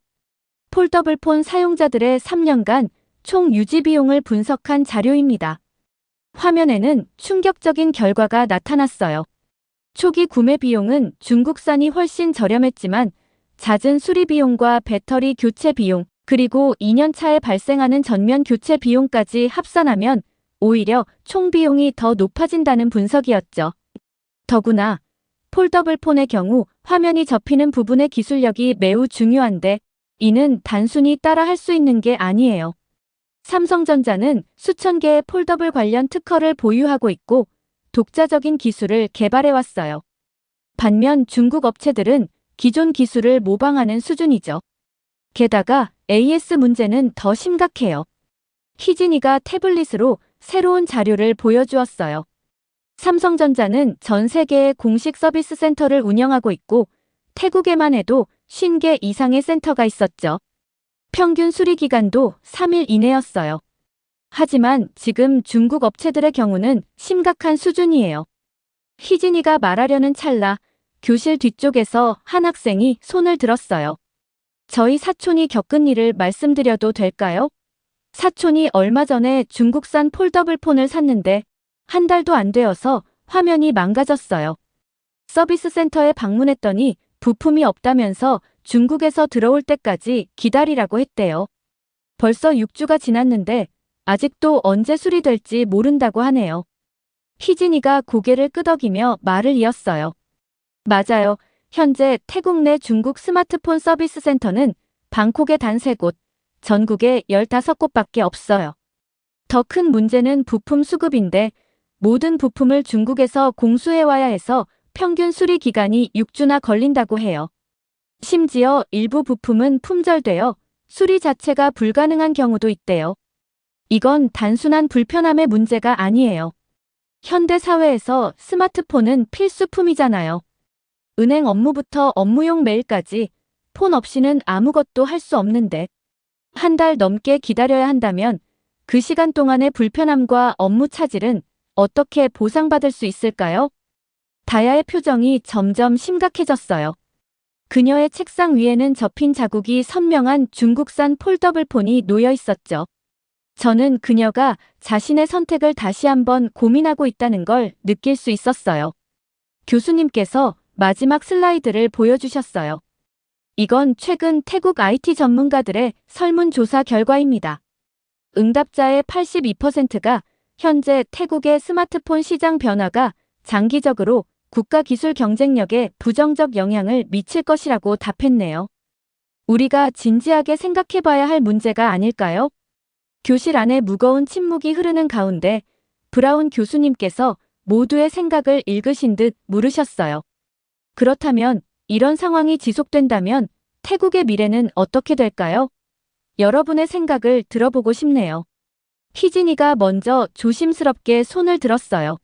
폴더블폰 사용자들의 3년간 총 유지 비용을 분석한 자료입니다. 화면에는 충격적인 결과가 나타났어요. 초기 구매 비용은 중국산이 훨씬 저렴했지만 잦은 수리 비용과 배터리 교체 비용, 그리고 2년 차에 발생하는 전면 교체 비용까지 합산하면 오히려 총 비용이 더 높아진다는 분석이었죠. 더구나 폴더블폰의 경우 화면이 접히는 부분의 기술력이 매우 중요한데 이는 단순히 따라할 수 있는 게 아니에요. 삼성전자는 수천 개의 폴더블 관련 특허를 보유하고 있고 독자적인 기술을 개발해왔어요. 반면 중국 업체들은 기존 기술을 모방하는 수준이죠. 게다가 AS 문제는 더 심각해요. 희진이가 태블릿으로 새로운 자료를 보여주었어요. 삼성전자는 전 세계의 공식 서비스 센터를 운영하고 있고 태국에만 해도 50개 이상의 센터가 있었죠. 평균 수리 기간도 3일 이내였어요. 하지만 지금 중국 업체들의 경우는 심각한 수준이에요. 희진이가 말하려는 찰나 교실 뒤쪽에서 한 학생이 손을 들었어요. 저희 사촌이 겪은 일을 말씀드려도 될까요? 사촌이 얼마 전에 중국산 폴더블폰을 샀는데 한 달도 안 되어서 화면이 망가졌어요. 서비스 센터에 방문했더니 부품이 없다면서 중국에서 들어올 때까지 기다리라고 했대요. 벌써 6주가 지났는데 아직도 언제 수리될지 모른다고 하네요. 희진이가 고개를 끄덕이며 말을 이었어요. 맞아요. 현재 태국 내 중국 스마트폰 서비스 센터는 방콕에 단 3곳, 전국에 15곳밖에 없어요. 더 큰 문제는 부품 수급인데 모든 부품을 중국에서 공수해와야 해서 평균 수리 기간이 6주나 걸린다고 해요. 심지어 일부 부품은 품절되어 수리 자체가 불가능한 경우도 있대요. 이건 단순한 불편함의 문제가 아니에요. 현대 사회에서 스마트폰은 필수품이잖아요. 은행 업무부터 업무용 메일까지 폰 없이는 아무것도 할 수 없는데 한 달 넘게 기다려야 한다면 그 시간 동안의 불편함과 업무 차질은 어떻게 보상받을 수 있을까요? 다야의 표정이 점점 심각해졌어요. 그녀의 책상 위에는 접힌 자국이 선명한 중국산 폴더블폰이 놓여 있었죠. 저는 그녀가 자신의 선택을 다시 한번 고민하고 있다는 걸 느낄 수 있었어요. 교수님께서 마지막 슬라이드를 보여주셨어요. 이건 최근 태국 IT 전문가들의 설문조사 결과입니다. 응답자의 82%가 현재 태국의 스마트폰 시장 변화가 장기적으로 국가 기술 경쟁력에 부정적 영향을 미칠 것이라고 답했네요. 우리가 진지하게 생각해봐야 할 문제가 아닐까요? 교실 안에 무거운 침묵이 흐르는 가운데 브라운 교수님께서 모두의 생각을 읽으신 듯 물으셨어요. 그렇다면 이런 상황이 지속된다면 태국의 미래는 어떻게 될까요? 여러분의 생각을 들어보고 싶네요. 희진이가 먼저 조심스럽게 손을 들었어요.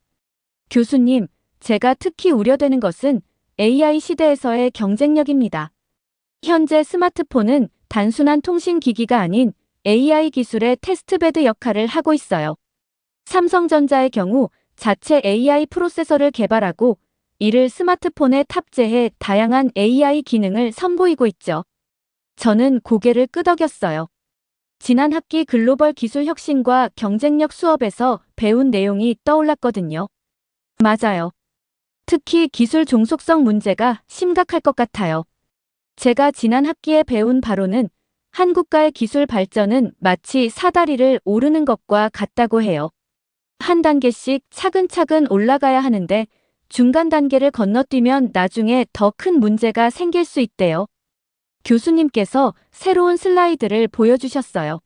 교수님, 제가 특히 우려되는 것은 AI 시대에서의 경쟁력입니다. 현재 스마트폰은 단순한 통신 기기가 아닌 AI 기술의 테스트베드 역할을 하고 있어요. 삼성전자의 경우 자체 AI 프로세서를 개발하고 이를 스마트폰에 탑재해 다양한 AI 기능을 선보이고 있죠. 저는 고개를 끄덕였어요. 지난 학기 글로벌 기술 혁신과 경쟁력 수업에서 배운 내용이 떠올랐거든요. 맞아요. 특히 기술 종속성 문제가 심각할 것 같아요. 제가 지난 학기에 배운 바로는 한 국가의 기술 발전은 마치 사다리를 오르는 것과 같다고 해요. 한 단계씩 차근차근 올라가야 하는데 중간 단계를 건너뛰면 나중에 더 큰 문제가 생길 수 있대요. 교수님께서 새로운 슬라이드를 보여주셨어요.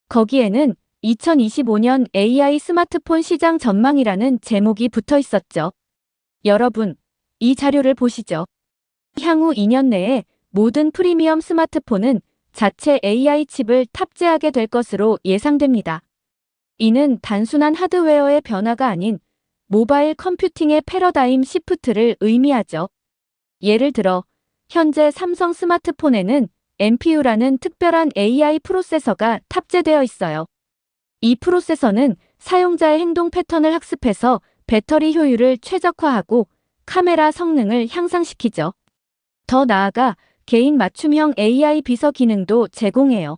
거기에는 2025년 AI 스마트폰 시장 전망이라는 제목이 붙어 있었죠. 여러분, 이 자료를 보시죠. 향후 2년 내에 모든 프리미엄 스마트폰은 자체 AI 칩을 탑재하게 될 것으로 예상됩니다. 이는 단순한 하드웨어의 변화가 아닌 모바일 컴퓨팅의 패러다임 시프트를 의미하죠. 예를 들어, 현재 삼성 스마트폰에는 NPU라는 특별한 AI 프로세서가 탑재되어 있어요. 이 프로세서는 사용자의 행동 패턴을 학습해서 배터리 효율을 최적화하고 카메라 성능을 향상시키죠. 더 나아가 개인 맞춤형 AI 비서 기능도 제공해요.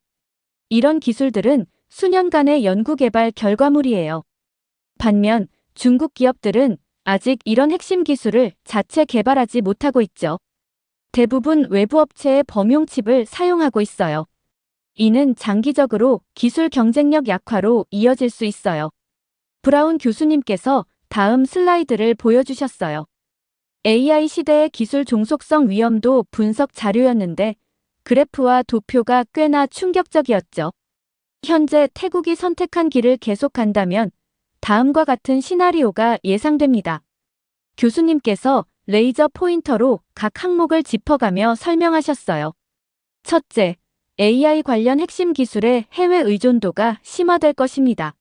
이런 기술들은 수년간의 연구개발 결과물이에요. 반면 중국 기업들은 아직 이런 핵심 기술을 자체 개발하지 못하고 있죠. 대부분 외부 업체의 범용 칩을 사용하고 있어요. 이는 장기적으로 기술 경쟁력 약화로 이어질 수 있어요. 브라운 교수님께서 다음 슬라이드를 보여주셨어요. AI 시대의 기술 종속성 위험도 분석 자료였는데 그래프와 도표가 꽤나 충격적이었죠. 현재 태국이 선택한 길을 계속 간다면 다음과 같은 시나리오가 예상됩니다. 교수님께서 레이저 포인터로 각 항목을 짚어가며 설명하셨어요. 첫째, AI 관련 핵심 기술의 해외 의존도가 심화될 것입니다.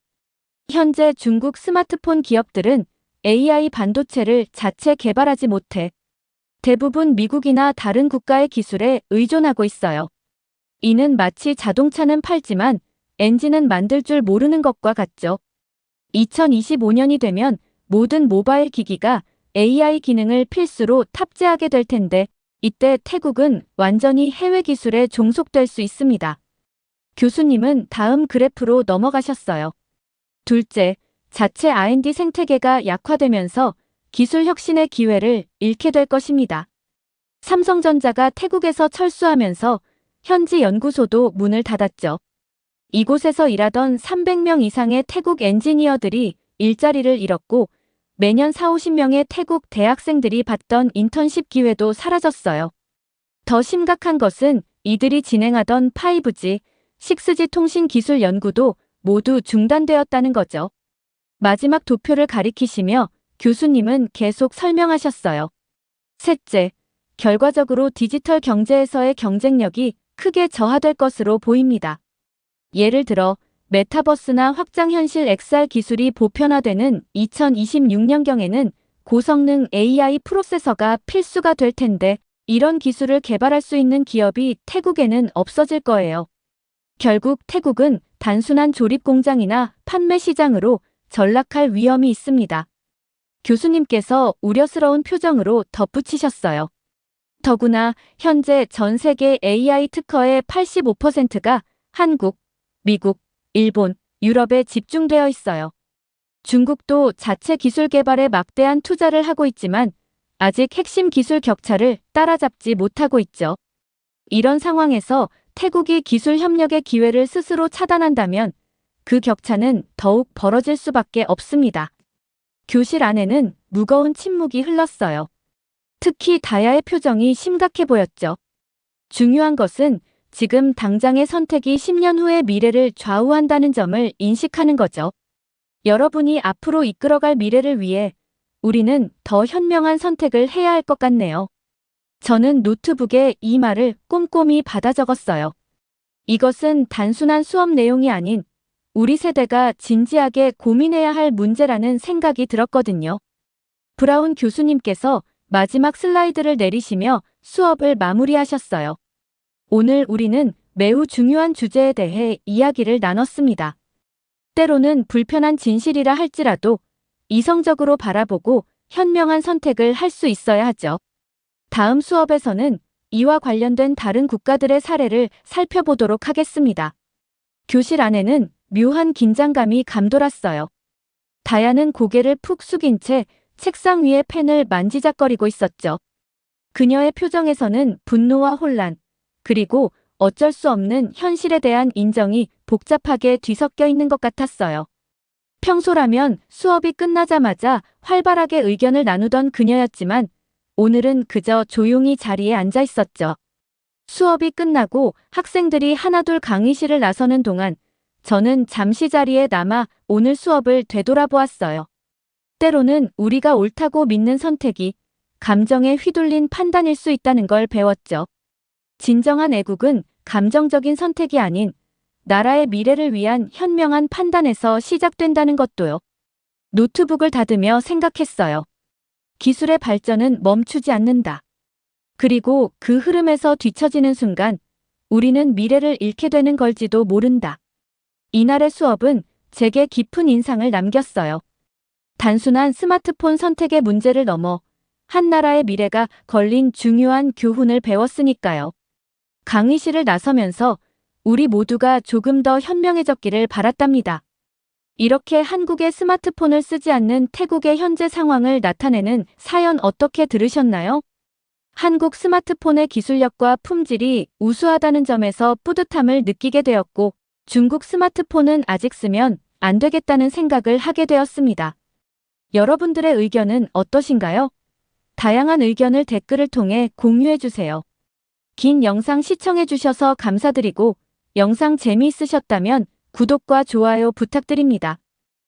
현재 중국 스마트폰 기업들은 AI 반도체를 자체 개발하지 못해 대부분 미국이나 다른 국가의 기술에 의존하고 있어요. 이는 마치 자동차는 팔지만 엔진은 만들 줄 모르는 것과 같죠. 2025년이 되면 모든 모바일 기기가 AI 기능을 필수로 탑재하게 될 텐데 이때 태국은 완전히 해외 기술에 종속될 수 있습니다. 교수님은 다음 그래프로 넘어가셨어요. 둘째, 자체 R&D 생태계가 약화되면서 기술 혁신의 기회를 잃게 될 것입니다. 삼성전자가 태국에서 철수하면서 현지 연구소도 문을 닫았죠. 이곳에서 일하던 300명 이상의 태국 엔지니어들이 일자리를 잃었고 매년 40~50명의 태국 대학생들이 받던 인턴십 기회도 사라졌어요. 더 심각한 것은 이들이 진행하던 5G, 6G 통신 기술 연구도 모두 중단되었다는 거죠. 마지막 도표를 가리키시며 교수님은 계속 설명하셨어요. 셋째, 결과적으로 디지털 경제에서의 경쟁력이 크게 저하될 것으로 보입니다. 예를 들어 메타버스나 확장현실 XR 기술이 보편화되는 2026년경에는 고성능 AI 프로세서가 필수가 될 텐데 이런 기술을 개발할 수 있는 기업이 태국에는 없어질 거예요. 결국 태국은 단순한 조립 공장이나 판매 시장으로 전락할 위험이 있습니다. 교수님께서 우려스러운 표정으로 덧붙이셨어요. 더구나 현재 전 세계 AI 특허의 85%가 한국, 미국, 일본, 유럽에 집중되어 있어요. 중국도 자체 기술 개발에 막대한 투자를 하고 있지만 아직 핵심 기술 격차를 따라잡지 못하고 있죠. 이런 상황에서 태국이 기술 협력의 기회를 스스로 차단한다면 그 격차는 더욱 벌어질 수밖에 없습니다. 교실 안에는 무거운 침묵이 흘렀어요. 특히 다야의 표정이 심각해 보였죠. 중요한 것은 지금 당장의 선택이 10년 후의 미래를 좌우한다는 점을 인식하는 거죠. 여러분이 앞으로 이끌어갈 미래를 위해 우리는 더 현명한 선택을 해야 할 것 같네요. 저는 노트북에 이 말을 꼼꼼히 받아 적었어요. 이것은 단순한 수업 내용이 아닌 우리 세대가 진지하게 고민해야 할 문제라는 생각이 들었거든요. 브라운 교수님께서 마지막 슬라이드를 내리시며 수업을 마무리하셨어요. 오늘 우리는 매우 중요한 주제에 대해 이야기를 나눴습니다. 때로는 불편한 진실이라 할지라도 이성적으로 바라보고 현명한 선택을 할 수 있어야 하죠. 다음 수업에서는 이와 관련된 다른 국가들의 사례를 살펴보도록 하겠습니다. 교실 안에는 묘한 긴장감이 감돌았어요. 다야는 고개를 푹 숙인 채 책상 위에 펜을 만지작거리고 있었죠. 그녀의 표정에서는 분노와 혼란, 그리고 어쩔 수 없는 현실에 대한 인정이 복잡하게 뒤섞여 있는 것 같았어요. 평소라면 수업이 끝나자마자 활발하게 의견을 나누던 그녀였지만 오늘은 그저 조용히 자리에 앉아 있었죠. 수업이 끝나고 학생들이 하나둘 강의실을 나서는 동안 저는 잠시 자리에 남아 오늘 수업을 되돌아보았어요. 때로는 우리가 옳다고 믿는 선택이 감정에 휘둘린 판단일 수 있다는 걸 배웠죠. 진정한 애국은 감정적인 선택이 아닌 나라의 미래를 위한 현명한 판단에서 시작된다는 것도요. 노트북을 닫으며 생각했어요. 기술의 발전은 멈추지 않는다. 그리고 그 흐름에서 뒤처지는 순간 우리는 미래를 잃게 되는 걸지도 모른다. 이날의 수업은 제게 깊은 인상을 남겼어요. 단순한 스마트폰 선택의 문제를 넘어 한 나라의 미래가 걸린 중요한 교훈을 배웠으니까요. 강의실을 나서면서 우리 모두가 조금 더 현명해졌기를 바랐답니다. 이렇게 한국의 스마트폰을 쓰지 않는 태국의 현재 상황을 나타내는 사연 어떻게 들으셨나요? 한국 스마트폰의 기술력과 품질이 우수하다는 점에서 뿌듯함을 느끼게 되었고, 중국 스마트폰은 아직 쓰면 안 되겠다는 생각을 하게 되었습니다. 여러분들의 의견은 어떠신가요? 다양한 의견을 댓글을 통해 공유해주세요. 긴 영상 시청해주셔서 감사드리고, 영상 재미있으셨다면 구독과 좋아요 부탁드립니다.